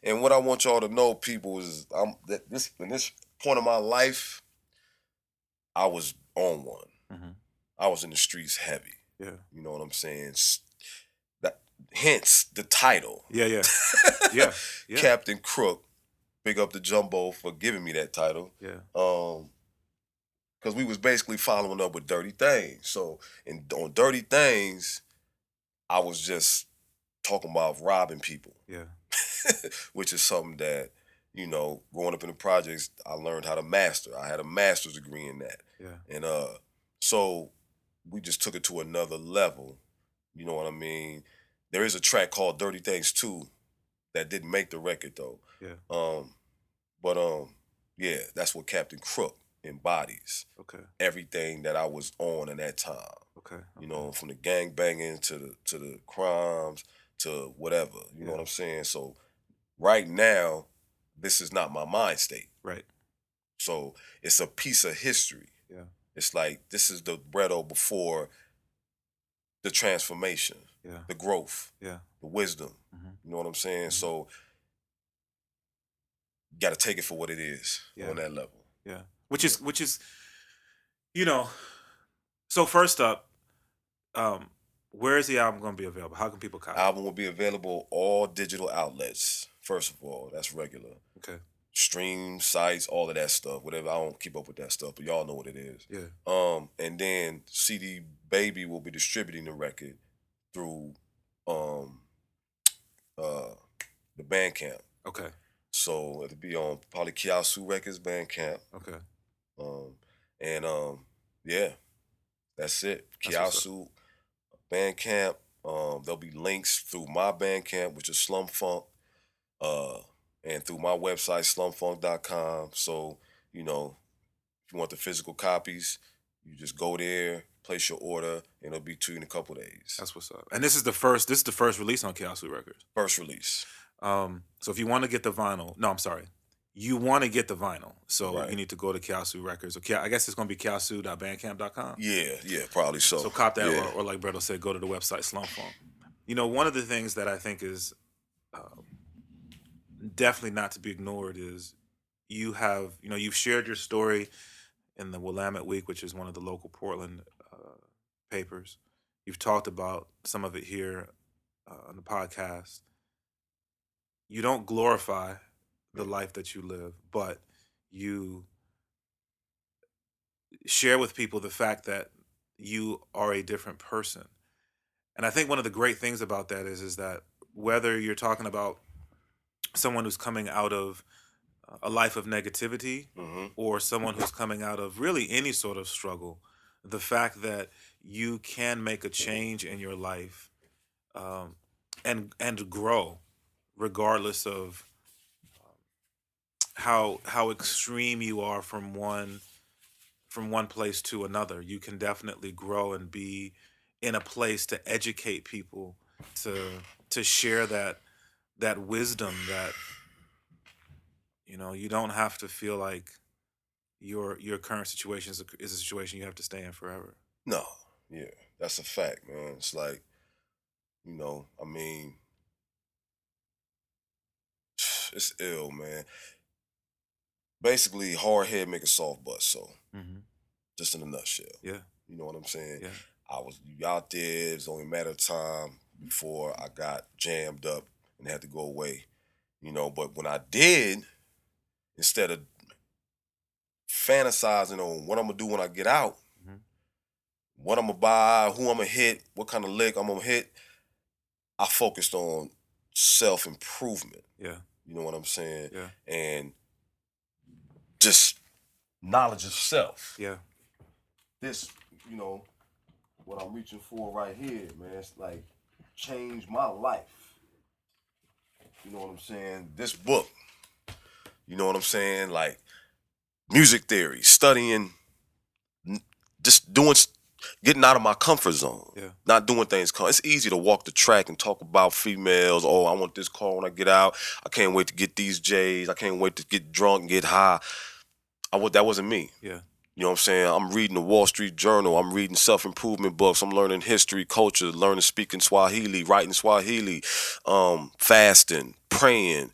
And what I want y'all to know, people, is in this point of my life, I was on one. Mm-hmm. I was in the streets heavy. Yeah. You know what I'm saying? That, hence the title. Yeah. Yeah. Yeah. Yeah. Captain Crook. Big up to Jumbo for giving me that title. Yeah. Because we was basically following up with Dirty Things. So on Dirty Things, I was just talking about robbing people. Yeah. Which is something that, you know, growing up in the projects, I learned how to master. I had a master's degree in that. Yeah. And so we just took it to another level. You know what I mean? There is a track called Dirty Things 2 that didn't make the record though. Yeah. But yeah, that's what Captain Crook embodies. Okay. Everything that I was on in that time. Okay. You know, from the gang banging to the crimes to whatever. You know what I'm saying? So right now, this is not my mind state. Right. So it's a piece of history. Yeah. It's like this is the Libretto before the transformation, the growth, the wisdom. Mm-hmm. You know what I'm saying? Mm-hmm. So you got to take it for what it is on that level. Yeah. Which is, you know. So first up, where is the album going to be available? How can people copy it? Album will be available all digital outlets. First of all, that's regular. Okay. Stream sites, all of that stuff. Whatever. I don't keep up with that stuff, but y'all know what it is. Yeah. And then CD Baby will be distributing the record through the Bandcamp. Okay. So it'll be on probably Kiasu Records Bandcamp. Okay. Yeah, that's it. Kiasu Bandcamp. There'll be links through my Bandcamp, which is Slum Funk, and through my website, slumfunk.com. So, you know, if you want the physical copies, you just go there, place your order, and it'll be to you in a couple days. That's what's up. And this is the first release on Kiasu Records. First release. So if you want to get the vinyl, you want to get the vinyl, so you need to go to Kiasu Records, or I guess it's going to be kiasu.bandcamp.com. Yeah, probably so. So cop that, or like Bredo said, go to the website Slum Funk. You know, one of the things that I think is definitely not to be ignored is you've shared your story in the Willamette Week, which is one of the local Portland papers. You've talked about some of it here on the podcast. You don't glorify the life that you live, but you share with people the fact that you are a different person. And I think one of the great things about that is that whether you're talking about someone who's coming out of a life of negativity, mm-hmm. or someone who's coming out of really any sort of struggle, the fact that you can make a change in your life and grow regardless of how extreme you are from one place to another. You can definitely grow and be in a place to educate people, to share that wisdom, that you don't have to feel like your current situation is a situation you have to stay in forever. No, yeah, that's a fact, man. It's like, I mean, it's ill, man. Basically, hard head make a soft butt, so just in a nutshell. Yeah. You know what I'm saying? Yeah. I was out there, it was only a matter of time before I got jammed up and had to go away. But when I did, instead of fantasizing on what I'm gonna do when I get out, what I'm gonna buy, who I'm gonna hit, what kind of lick I'm gonna hit, I focused on self-improvement. Yeah. You know what I'm saying? Yeah. And just knowledge of self. Yeah. This, what I'm reaching for right here, man, it's like changed my life. You know what I'm saying? This book, you know what I'm saying? Like music theory, studying, just getting out of my comfort zone. Yeah. Not doing things. It's easy to walk the track and talk about females. Oh, I want this car when I get out. I can't wait to get these J's. I can't wait to get drunk and get high. That wasn't me. Yeah. You know what I'm saying? I'm reading the Wall Street Journal. I'm reading self-improvement books. I'm learning history, culture, learning speaking Swahili, writing Swahili, fasting, praying,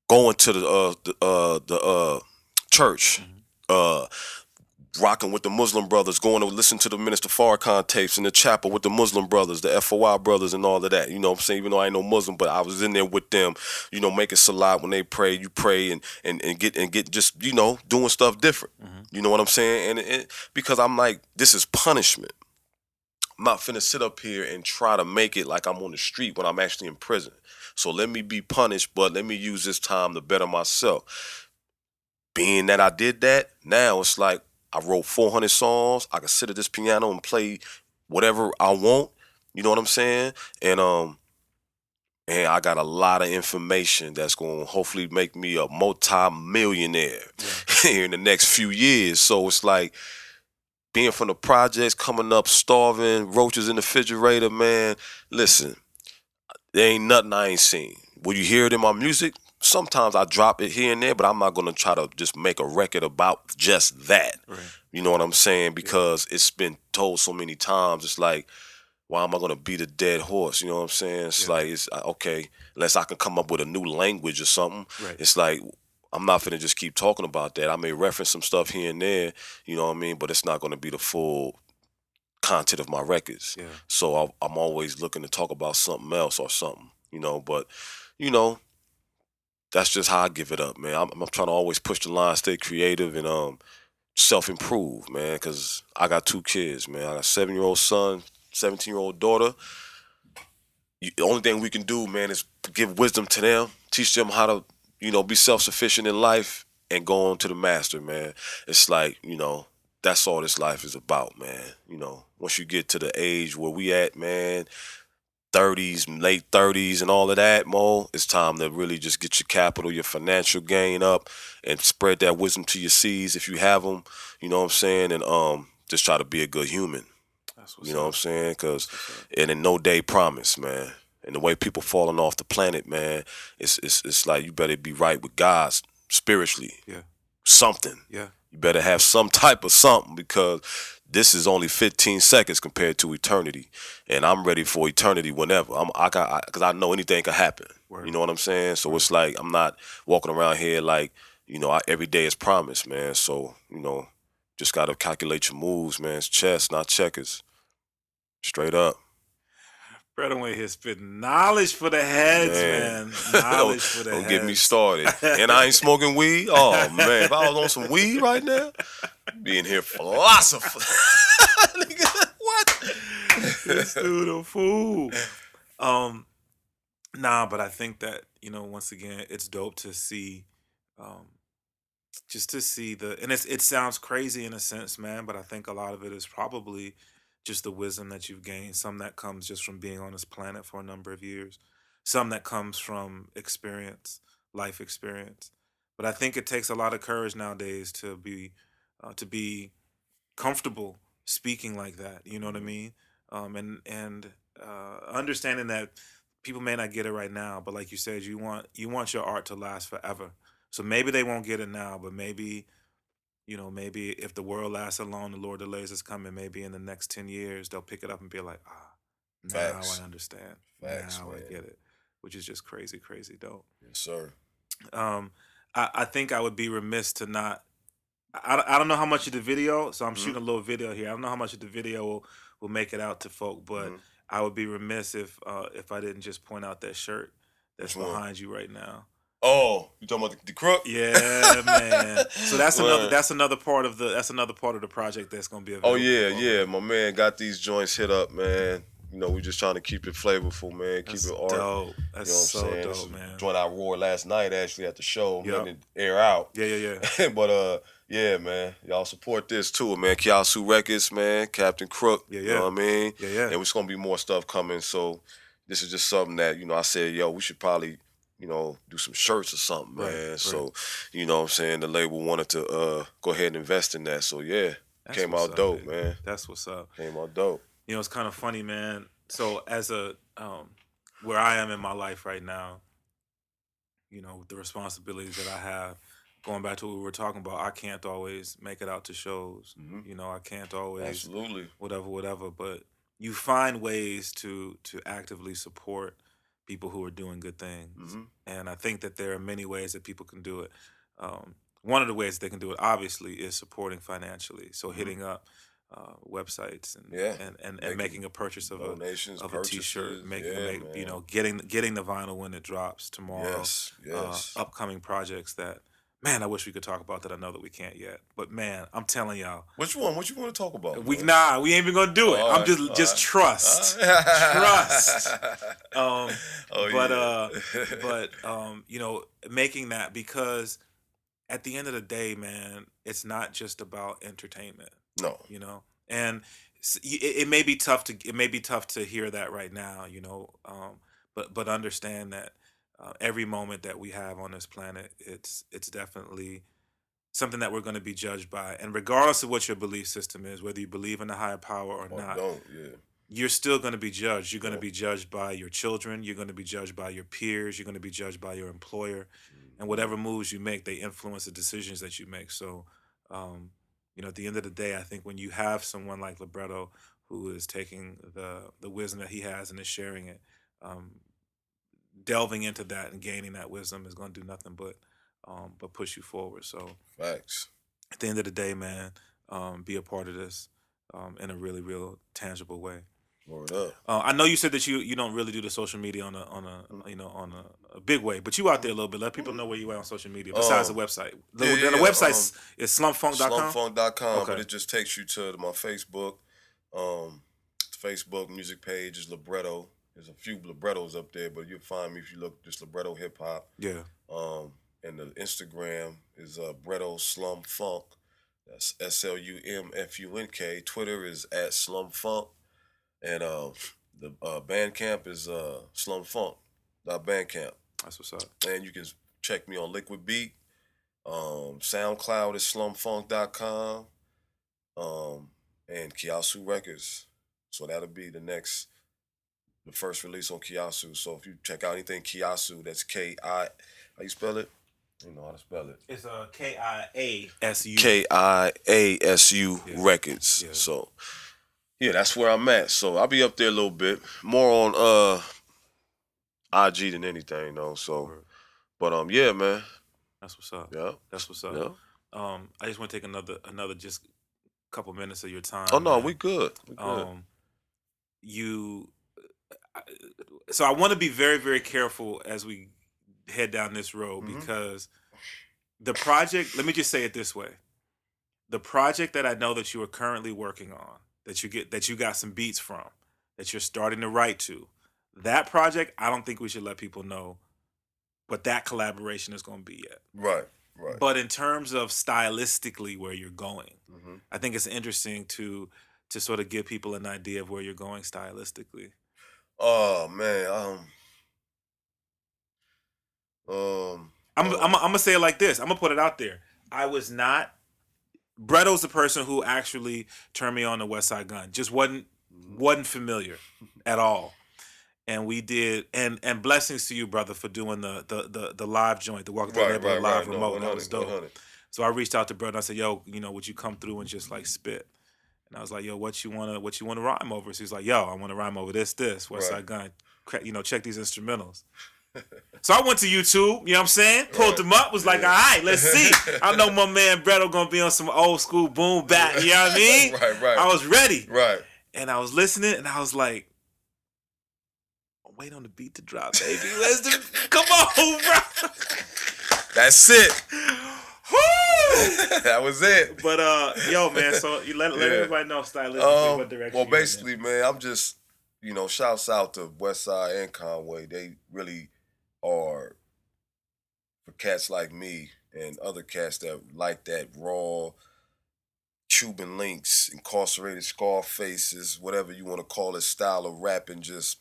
going to the church, rocking with the Muslim brothers, going to listen to the Minister Farrakhan tapes in the chapel with the Muslim brothers, the FOI brothers and all of that. You know what I'm saying? Even though I ain't no Muslim, but I was in there with them, you know, making salat when they pray, you pray and get just, you know, doing stuff different. You know what I'm saying? And because I'm like, this is punishment. I'm not finna sit up here and try to make it like I'm on the street when I'm actually in prison. So let me be punished, but let me use this time to better myself. Being that I did that, now it's like I wrote 400 songs. I can sit at this piano and play whatever I want. You know what I'm saying? And I got a lot of information that's going to hopefully make me a multi-millionaire here in the next few years. So it's like being from the projects, coming up, starving, roaches in the refrigerator, man. Listen, there ain't nothing I ain't seen. Will you hear it in my music? Sometimes I drop it here and there, but I'm not going to try to just make a record about just that. Right. You know what I'm saying? Because it's been told so many times. It's like, why am I going to beat a dead horse? You know what I'm saying? It's like, it's okay, unless I can come up with a new language or something. Right. It's like, I'm not finna just keep talking about that. I may reference some stuff here and there, you know what I mean? But it's not going to be the full content of my records. Yeah. So I'm always looking to talk about something else or something, you know? But, you know, that's just how I give it up, man. I'm trying to always push the line, stay creative, and self-improve, man, because I got 2 kids, man. I got a 7-year-old son, 17-year-old daughter. The only thing we can do, man, is give wisdom to them, teach them how to, you know, be self-sufficient in life and go on to the master, man. It's like, you know, that's all this life is about, man. You know, once you get to the age where we at, man, 30s, late 30s and all of that, Mo, it's time to really just get your capital, your financial gain up and spread that wisdom to your seeds if you have them, you know what I'm saying? And just try to be a good human. You know what I'm saying? Because it ain't no day promise, man. And the way people falling off the planet, man, it's like you better be right with God spiritually. Yeah. Something. Yeah. You better have some type of something because this is only 15 seconds compared to eternity. And I'm ready for eternity whenever. Because I know anything can happen. Word. You know what I'm saying? So it's like I'm not walking around here like, you know, every day is promised, man. So, you know, just got to calculate your moves, man. It's chess, not checkers. Straight up. Brother went here spitting knowledge for the heads, man. Knowledge for the heads. Don't get me started. And I ain't smoking weed. Oh, man. If I was on some weed right now, being here philosopher. Nigga, what? This dude a fool. Nah, but I think that, you know, once again, it's dope to see, just to see and it sounds crazy in a sense, man, but I think a lot of it is probably just the wisdom that you've gained, some that comes just from being on this planet for a number of years, some that comes from experience, life experience. But I think it takes a lot of courage nowadays to be comfortable speaking like that. You know what I mean? And understanding that people may not get it right now, but like you said, you want your art to last forever. So maybe they won't get it now, but maybe, you know, maybe if the world lasts alone, the Lord delays is coming. Maybe in the next 10 years, they'll pick it up and be like, now Facts. I understand. Facts, Now man. I get it, which is just crazy, crazy dope. Yes, sir. I think I would be remiss to not. I don't know how much of the video, so I'm shooting a little video here. I don't know how much of the video will make it out to folk, but I would be remiss if I didn't just point out that shirt that's behind you right now. Oh, you talking about the Crook? Yeah, man. So that's another part of the project that's gonna be available. Oh yeah. My man got these joints hit up, man. You know, we just trying to keep it flavorful, man. Keep it art. Dope. That's you know what I'm so saying? dope, man. Joint I wore last night actually at the show. Yep. Letting it air out. Yeah. But yeah, man. Y'all support this too, man. Kiasu Records, man. Captain Crook. Yeah. You know what I mean? Yeah. And there's gonna be more stuff coming. So this is just something that, you know, I said, yo, we should probably, you know, do some shirts or something, man. Right. So, you know what I'm saying? The label wanted to go ahead and invest in that. So yeah. That's Came what's out up, dope, dude. man. That's what's up. Came out dope. You know, it's kind of funny, man. So as where I am in my life right now, you know, the responsibilities that I have, going back to what we were talking about, I can't always make it out to shows. Mhm. You know, I can't always Absolutely. whatever. But you find ways to actively support people who are doing good things. Mhm. And I think that there are many ways that people can do it. one of the ways they can do it, obviously, is supporting financially. So hitting up websites and making a purchase of donations, a T-shirt, man. getting the vinyl when it drops tomorrow. Yes. Upcoming projects that, man, I wish we could talk about that. I know that we can't yet, but man, I'm telling y'all. Which one? What you want to talk about? We ain't even gonna do it. I'm just trust. Making that, because at the end of the day, man, it's not just about entertainment. No. And it may be tough to hear that right now, but understand that every moment that we have on this planet, it's definitely something that we're going to be judged by. And regardless of what your belief system is, whether you believe in a higher power or not, you're still going to be judged. You're going to be judged by your children. You're going to be judged by your peers. You're going to be judged by your employer. And whatever moves you make, they influence the decisions that you make. So, at the end of the day, I think when you have someone like Libretto who is taking the wisdom that he has and is sharing it, delving into that and gaining that wisdom is going to do nothing but push you forward. So, facts. At the end of the day, man, be a part of this in a really, real, tangible way. Word up. I know you said that you don't really do the social media on a big way, but you out there a little bit. Let people know where you are on social media besides the website. The website is slumpfunk.com. Slumpfunk.com, okay. But it just takes you to my Facebook. Facebook music page is Libretto. There's a few Librettos up there, but you'll find me if you look just Libretto hip hop. Yeah. And the Instagram is Bretto Slum Funk. That's SLUMFUNK. Twitter is @slumfunk. And the Bandcamp is slumfunk.bandcamp. That's what's up. And you can check me on Liquid Beat. SoundCloud is slumfunk.com. And Kiasu Records. So that'll be the first release on Kiasu. So if you check out anything Kiasu, that's K-I, how you spell it? You know how to spell it. It's Kiasu. Kiasu Records. Yeah. So yeah, that's where I'm at. So I'll be up there a little bit. More on IG than anything, though. So but yeah, man. That's what's up. Yeah. That's what's up. Yeah. I just want to take another just couple minutes of your time. Oh no, man. we good. So I want to be very, very careful as we head down this road, because the project, let me just say it this way. The project that I know that you are currently working on, that you got some beats from, that you're starting to write to, that project, I don't think we should let people know what that collaboration is going to be yet. Right. But in terms of stylistically where you're going, I think it's interesting to sort of give people an idea of where you're going stylistically. Oh man, I'm gonna say it like this. I'm gonna put it out there. I was not. Bretto's the person who actually turned me on to West Side Gun. Just wasn't familiar at all. And we did, and blessings to you, brother, for doing the live joint, the Walk Through the Neighborhood live remote. That was dope. 100. So I reached out to Brett and I said, "Yo, would you come through and just like spit?" And I was like, "Yo, what you wanna rhyme over?" So he's like, "Yo, I wanna rhyme over this, West Side Gun. Check these instrumentals." So I went to YouTube, you know what I'm saying? Pulled them up, was like, all right, let's see. I know my man Bretto gonna be on some old school boom bap, you know what I mean? Right. I was ready. Right. And I was listening and I was like, wait on the beat to drop, baby. Come on, bro. That's it. That was it. But yo, man, so you let everybody know stylistically what direction. Well, basically, man, I'm just, shouts out to Westside and Conway. They really are, for cats like me and other cats that like that raw Cuban links, incarcerated scar faces, whatever you want to call it, style of rapping, just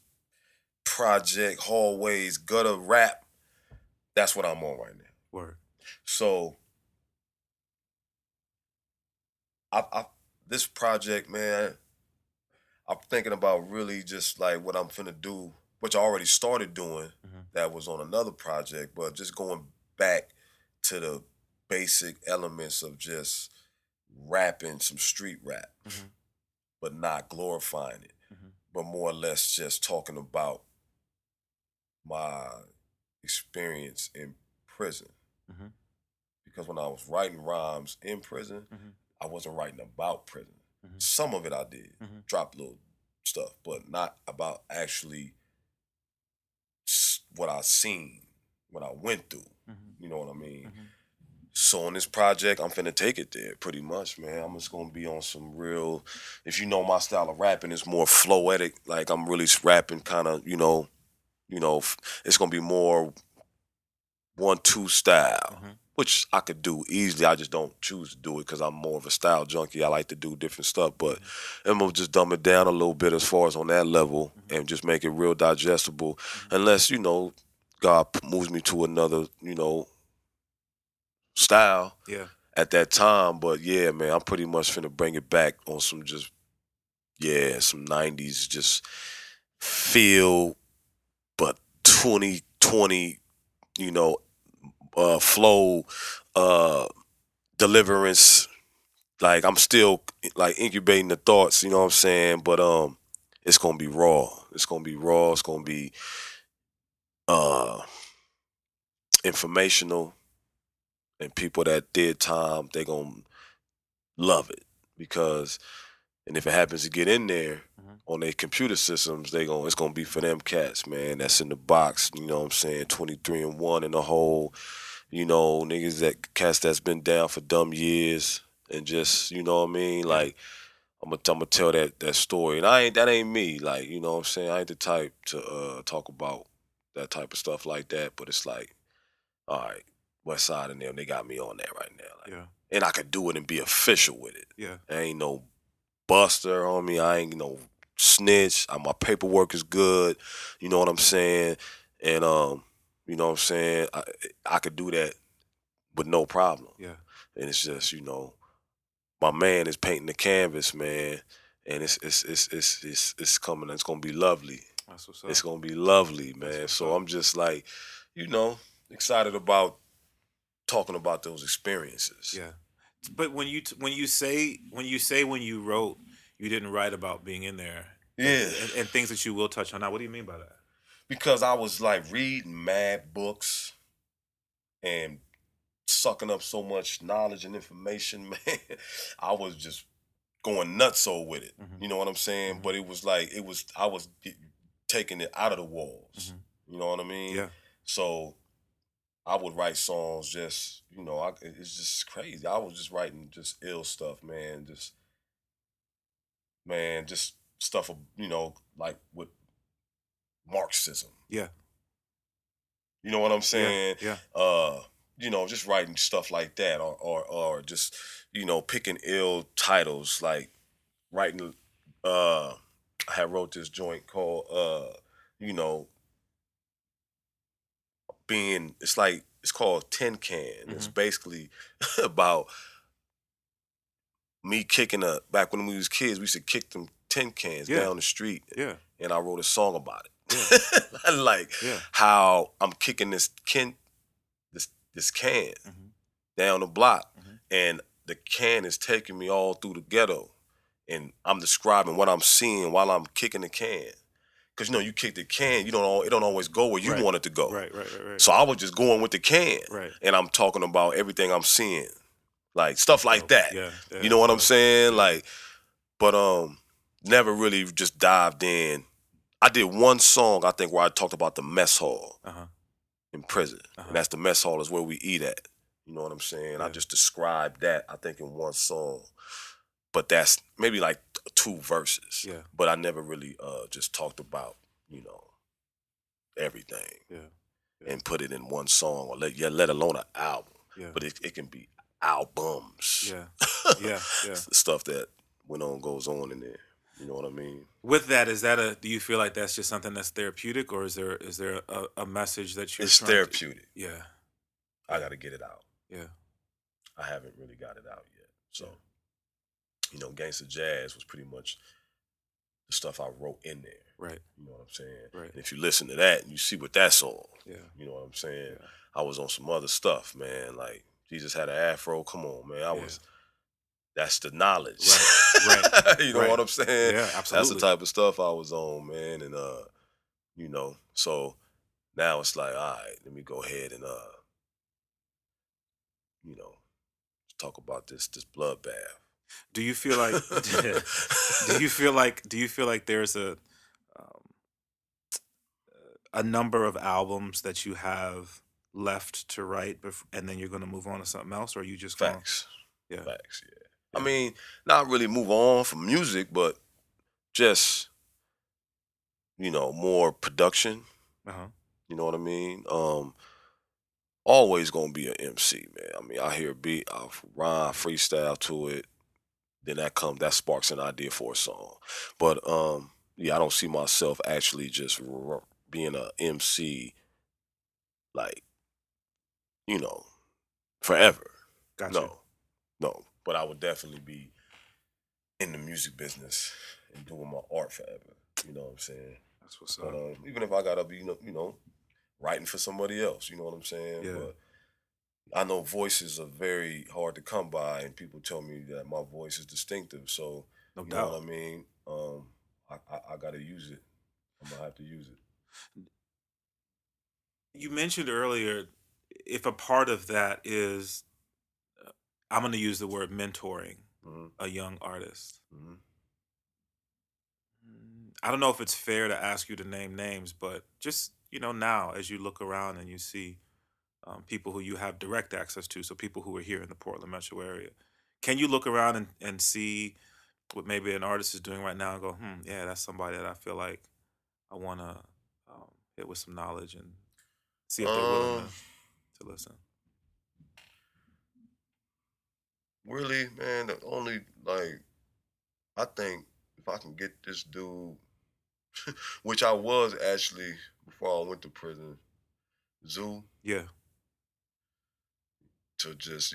project, hallways, gutter rap. That's what I'm on right now. Word. So this project, man, I'm thinking about really just like what I'm finna do, which I already started doing. That was on another project, but just going back to the basic elements of just rapping some street rap, but not glorifying it, but more or less just talking about my experience in prison. because when I was writing rhymes in prison, I wasn't writing about prison. Some of it I did, drop little stuff, but not about actually what I seen, what I went through. You know what I mean? So on this project, I'm finna take it there pretty much, man. I'm just gonna be on some real, if you know my style of rapping, it's more floetic. Like I'm really rapping kind of, it's gonna be more 1-2 style, which I could do easily. I just don't choose to do it because I'm more of a style junkie. I like to do different stuff, but I'm gonna just dumb it down a little bit as far as on that level and just make it real digestible. Unless, God moves me to another, style at that time. But yeah, man, I'm pretty much finna bring it back on some some 90s just feel, but 2020, flow, deliverance. Like I'm still like incubating the thoughts, you know what I'm saying? But it's gonna be raw. It's gonna be raw. It's gonna be uh informational, and people that did time, they gonna love it because, and if it happens to get in there on their computer systems, it's gonna be for them cats, man. That's in the box, you know what I'm saying? 23-1 in the hole, niggas cats that's been down for dumb years and just, you know what I mean? Like I'm gonna tell that story. And that ain't me. Like, you know what I'm saying? I ain't the type to talk about that type of stuff like that, but it's like, all right, West Side and them, they got me on that right now. Like, and I could do it and be official with it. I ain't no buster on me. I ain't no snitch. My paperwork is good. You know what I'm saying? And you know what I'm saying? I could do that with no problem. And it's just, my man is painting the canvas, man, and it's coming. It's gonna be lovely. That's what's up. It's gonna be lovely, man. So I'm just like, excited about talking about those experiences. But when you say when you wrote, you didn't write about being in there. And things that you will touch on now. What do you mean by that? Because I was like reading mad books and sucking up so much knowledge and information, man. I was just going nutso with it. You know what I'm saying? But it was like I was taking it out of the walls. You know what I mean? So I would write songs just, it's just crazy. I was just writing just ill stuff, man. Just stuff, like with Marxism. You know what I'm saying? Just writing stuff like that, or just, picking ill titles, like writing. I had wrote this joint called, it's called Tin Can. It's basically about me kicking back when we was kids, we used to kick them tin cans down the street. And I wrote a song about it. Like how I'm kicking this can down the block, and the can is taking me all through the ghetto, and I'm describing what I'm seeing while I'm kicking the can. Cause you kick the can, it don't always go where you want it to go. Right. So I was just going with the can, and I'm talking about everything I'm seeing, like stuff like that. You know what I'm saying? Like, but never really just dived in. I did one song, I think, where I talked about the mess hall in prison. And that's the mess hall is where we eat at. You know what I'm saying? I just described that, I think, in one song. But that's maybe like 2 verses. But I never really just talked about, everything. And put it in one song, or let alone an album. But it can be albums. The stuff that goes on in there. You know what I mean? With that, do you feel like that's just something that's therapeutic, or is there a message that you're It's therapeutic. I got to get it out. I haven't really got it out yet. So, Gangsta Jazz was pretty much the stuff I wrote in there. You know what I'm saying? And if you listen to that, you see what that's on. You know what I'm saying? I was on some other stuff, man. Like, Jesus had an afro. Come on, man. That's the knowledge. You know what I'm saying? Yeah, absolutely. That's the type of stuff I was on, man. And, so now it's like, all right, let me go ahead and you know, talk about this bloodbath. Do you feel like do you feel like there's um, a number of albums that you have left to write, and then you're going to move on to something else, or are you just going? Facts. Yeah. Facts, yeah. Yeah. I mean, not really move on from music, but just, more production. Uh-huh. You know what I mean? Always gonna be an MC, man. I mean, I hear a beat, I rhyme, freestyle to it, then that sparks an idea for a song. But yeah, I don't see myself actually just being a MC like, you know, forever. Gotcha. No, no. But I would definitely be in the music business and doing my art forever. You know what I'm saying? That's what's But up. even if I gotta be, writing for somebody else, you know what I'm saying? Yeah. But I know voices are very hard to come by, and people tell me that my voice is distinctive. So No you doubt. know what I mean? I gotta use it. I'm gonna have to use it. You mentioned earlier, if a part of that is, I'm going to use the word mentoring Mm-hmm. a young artist. Mm-hmm. I don't know if it's fair to ask you to name names, but just, now as you look around and you see people who you have direct access to, so people who are here in the Portland metro area, can you look around and see what maybe an artist is doing right now and go, yeah, that's somebody that I feel like I want to hit with some knowledge and see if they're willing to listen? Really, man, the only I think if I can get this dude, which I was actually before I went to prison, Zoo, Yeah. to just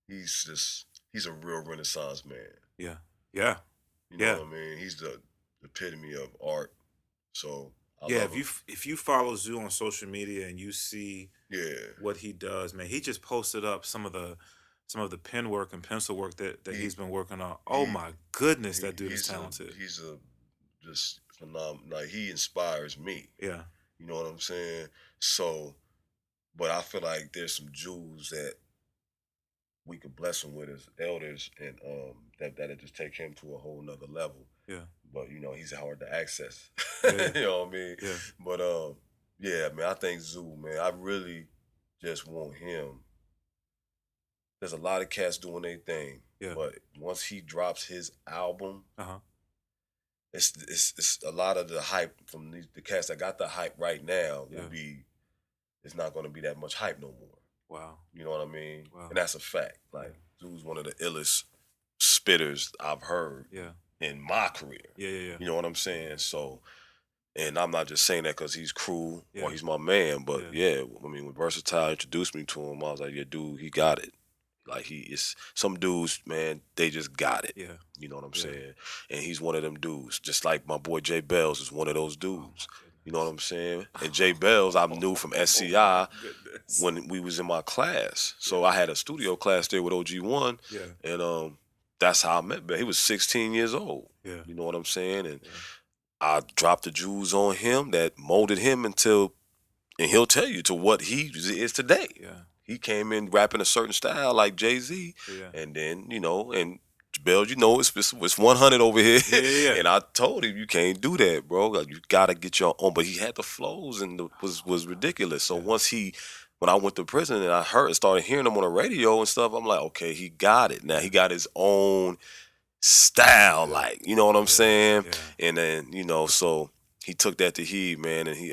he's a real Renaissance man. Yeah. Yeah. You know what I mean? He's the epitome of art. So I love him. If you follow Zoo on social media and you see Yeah. what he does, man, he just posted up some of the pen work and pencil work that he's been working on. Oh my goodness, that dude is talented. He's just phenomenal. Like, he inspires me. Yeah. You know what I'm saying? So, but I feel like there's some jewels that we could bless him with as elders, and that'll just take him to a whole nother level. Yeah. But he's hard to access. Yeah. You know what I mean? Yeah. But yeah, man, I think Zoo, man, I really just want him. There's a lot of cats doing their thing. Yeah. But once he drops his album, Uh-huh. it's a lot of the hype from the cats that got the hype right now will be. It's not going to be that much hype no more. Wow. You know what I mean? Wow. And that's a fact. Like, Zoo's one of the illest spitters I've heard in my career. Yeah. You know what I'm saying? So, and I'm not just saying that because he's cool or he's my man, but I mean, when Versatile introduced me to him, I was like, yeah, dude, he got it. Like, some dudes, man, they just got it. Yeah. You know what I'm saying? And he's one of them dudes. Just like my boy Jay Bells is one of those dudes. You know what I'm saying? And Jay Bells, I knew from SCI when we was in my class. So I had a studio class there with OG1. Yeah. And that's how I met Bell. He was 16 years old. Yeah. You know what I'm saying? And I dropped the jewels on him that molded him and he'll tell you to what he is today. Yeah. He came in rapping a certain style like Jay-Z. Yeah. And then, and Bells, it's 100 over here. Yeah. And I told him, you can't do that, bro. Like, you got to get your own. But he had the flows and was ridiculous. So once when I went to prison and I started hearing him on the radio and stuff, I'm like, okay, he got it. Now he got his own style, like, you know what I'm saying? Yeah. And then, so he took that to heed, man. And he,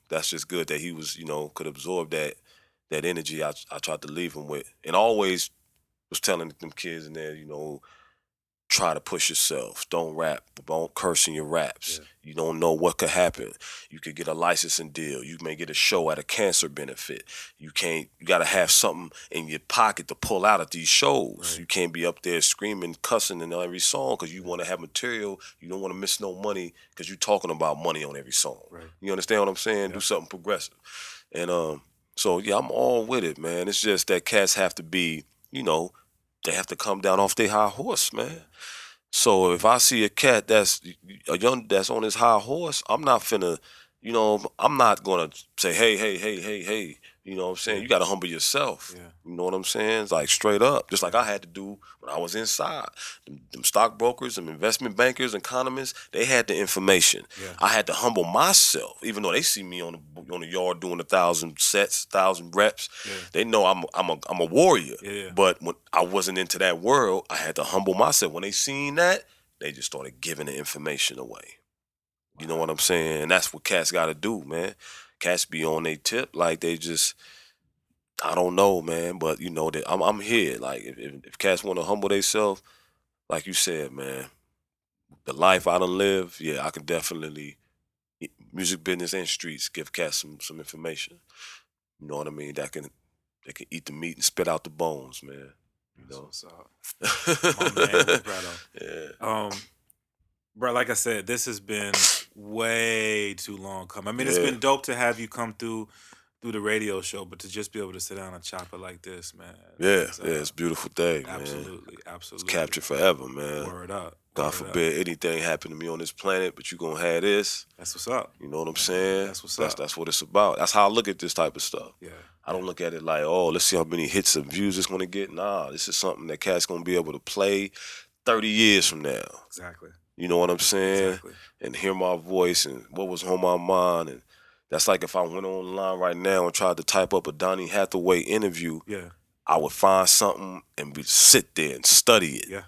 that's just good that he was, could absorb that energy I tried to leave him with. And always was telling them kids in there, try to push yourself. Don't rap. Don't curse in your raps. Yeah. You don't know what could happen. You could get a licensing deal. You may get a show at a cancer benefit. You got to have something in your pocket to pull out at these shows. Right. You can't be up there screaming, cussing in every song because you want to have material. You don't want to miss no money because you're talking about money on every song. Right. You understand what I'm saying? Yeah. Do something progressive. And so, yeah, I'm all with it, man. It's just that cats have to be, they have to come down off their high horse, man. Yeah. So if I see a cat that's on his high horse, I'm not finna, I'm not gonna say, hey, You know what I'm saying? You got to humble yourself. Yeah. You know what I'm saying? It's like straight up, just like I had to do when I was inside. Them stockbrokers, them investment bankers, economists, they had the information. Yeah. I had to humble myself, even though they see me on the yard doing 1,000 sets, 1,000 reps. Yeah. They know I'm a warrior. Yeah. But when I wasn't into that world, I had to humble myself. When they seen that, they just started giving the information away. You know what I'm saying? And that's what cats got to do, man. Cats be on their tip like they just, I don't know, man. But you know that I'm here. Like if cats want to humble themselves, like you said, man, the life I done live, yeah, I can definitely music business and streets give cats some information. You know what I mean? They can eat the meat and spit out the bones, man. You know? That's what's up. My man, Libretto. Yeah. Bro, like I said, this has been way too long coming. I mean, it's Yeah. been dope to have you come through the radio show, but to just be able to sit down and chop it like this, man. Yeah, it's a beautiful thing, man. Absolutely. It's captured forever, man. Word up. God forbid anything happen to me on this planet, but you gonna have this. That's what's up. You know what I'm saying? That's what's up. That's what it's about. That's how I look at this type of stuff. Yeah. I don't look at it like, oh, let's see how many hits and views it's gonna get. Nah, this is something that cat's gonna be able to play 30 years from now. Exactly. You know what I'm saying? Exactly. And hear my voice and what was on my mind. And that's like if I went online right now and tried to type up a Donny Hathaway interview, Yeah. I would find something and sit there and study it. Yeah.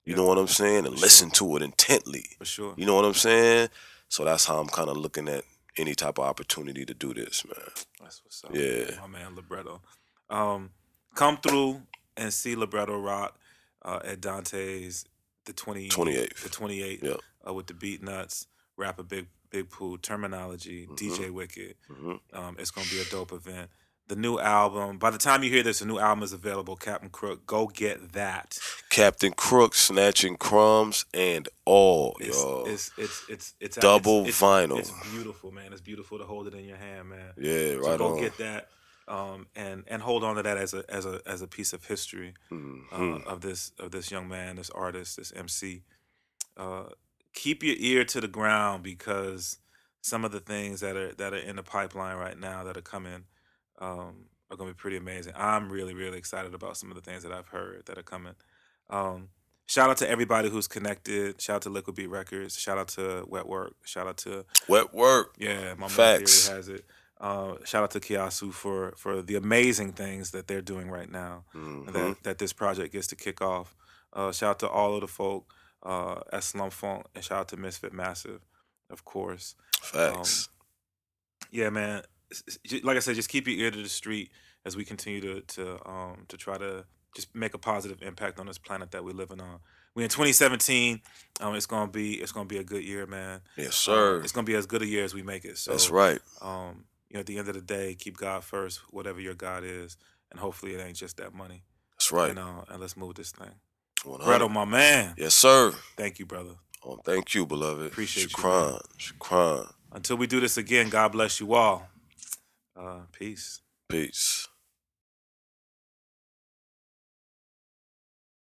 You know what I'm saying? And listen to it intently. For sure. You know what I'm saying? So that's how I'm kind of looking at any type of opportunity to do this, man. That's what's up. Yeah. My man, Libretto. Come through and see Libretto rock at Dante's the 28th. The 28th. Yeah. With the Beatnuts, rapper Big Pooh, Terminology, DJ Wicked. It's gonna be a dope event. The new album. By the time you hear this, the new album is available. Captain Crook, go get that. Captain Crook, Snatchin, Crumbs, and all, y'all. It's double vinyl. It's beautiful, man. It's beautiful to hold it in your hand, man. Yeah, right so go on. get that, and hold on to that as a piece of history of this young man, this artist, this MC. Keep your ear to the ground because some of the things that are in the pipeline right now that are coming are going to be pretty amazing. I'm really, really excited about some of the things that I've heard that are coming. Shout out to everybody who's connected. Shout out to Liquid Beat Records. Shout out to Wet Work. Shout out to Wet Work. Yeah, my Facts. man Theory has it. Shout out to Kiasu for the amazing things that they're doing right now. That this project gets to kick off. Shout out to all of the folk at Slum Funk, and shout out to Misfit Massive, of course. Facts. Yeah, man. Like I said, just keep your ear to the street as we continue to try to just make a positive impact on this planet that we're living on. We're in 2017. It's gonna be a good year, man. Yes, sir. It's gonna be as good a year as we make it. So that's right. At the end of the day, keep God first, whatever your God is, and hopefully it ain't just that money. That's right. And let's move this thing. 100. Bredo, my man. Yes, sir. Thank you, brother. Oh, thank you, beloved. Appreciate you. Shukran. Until we do this again, God bless you all. Peace. Peace.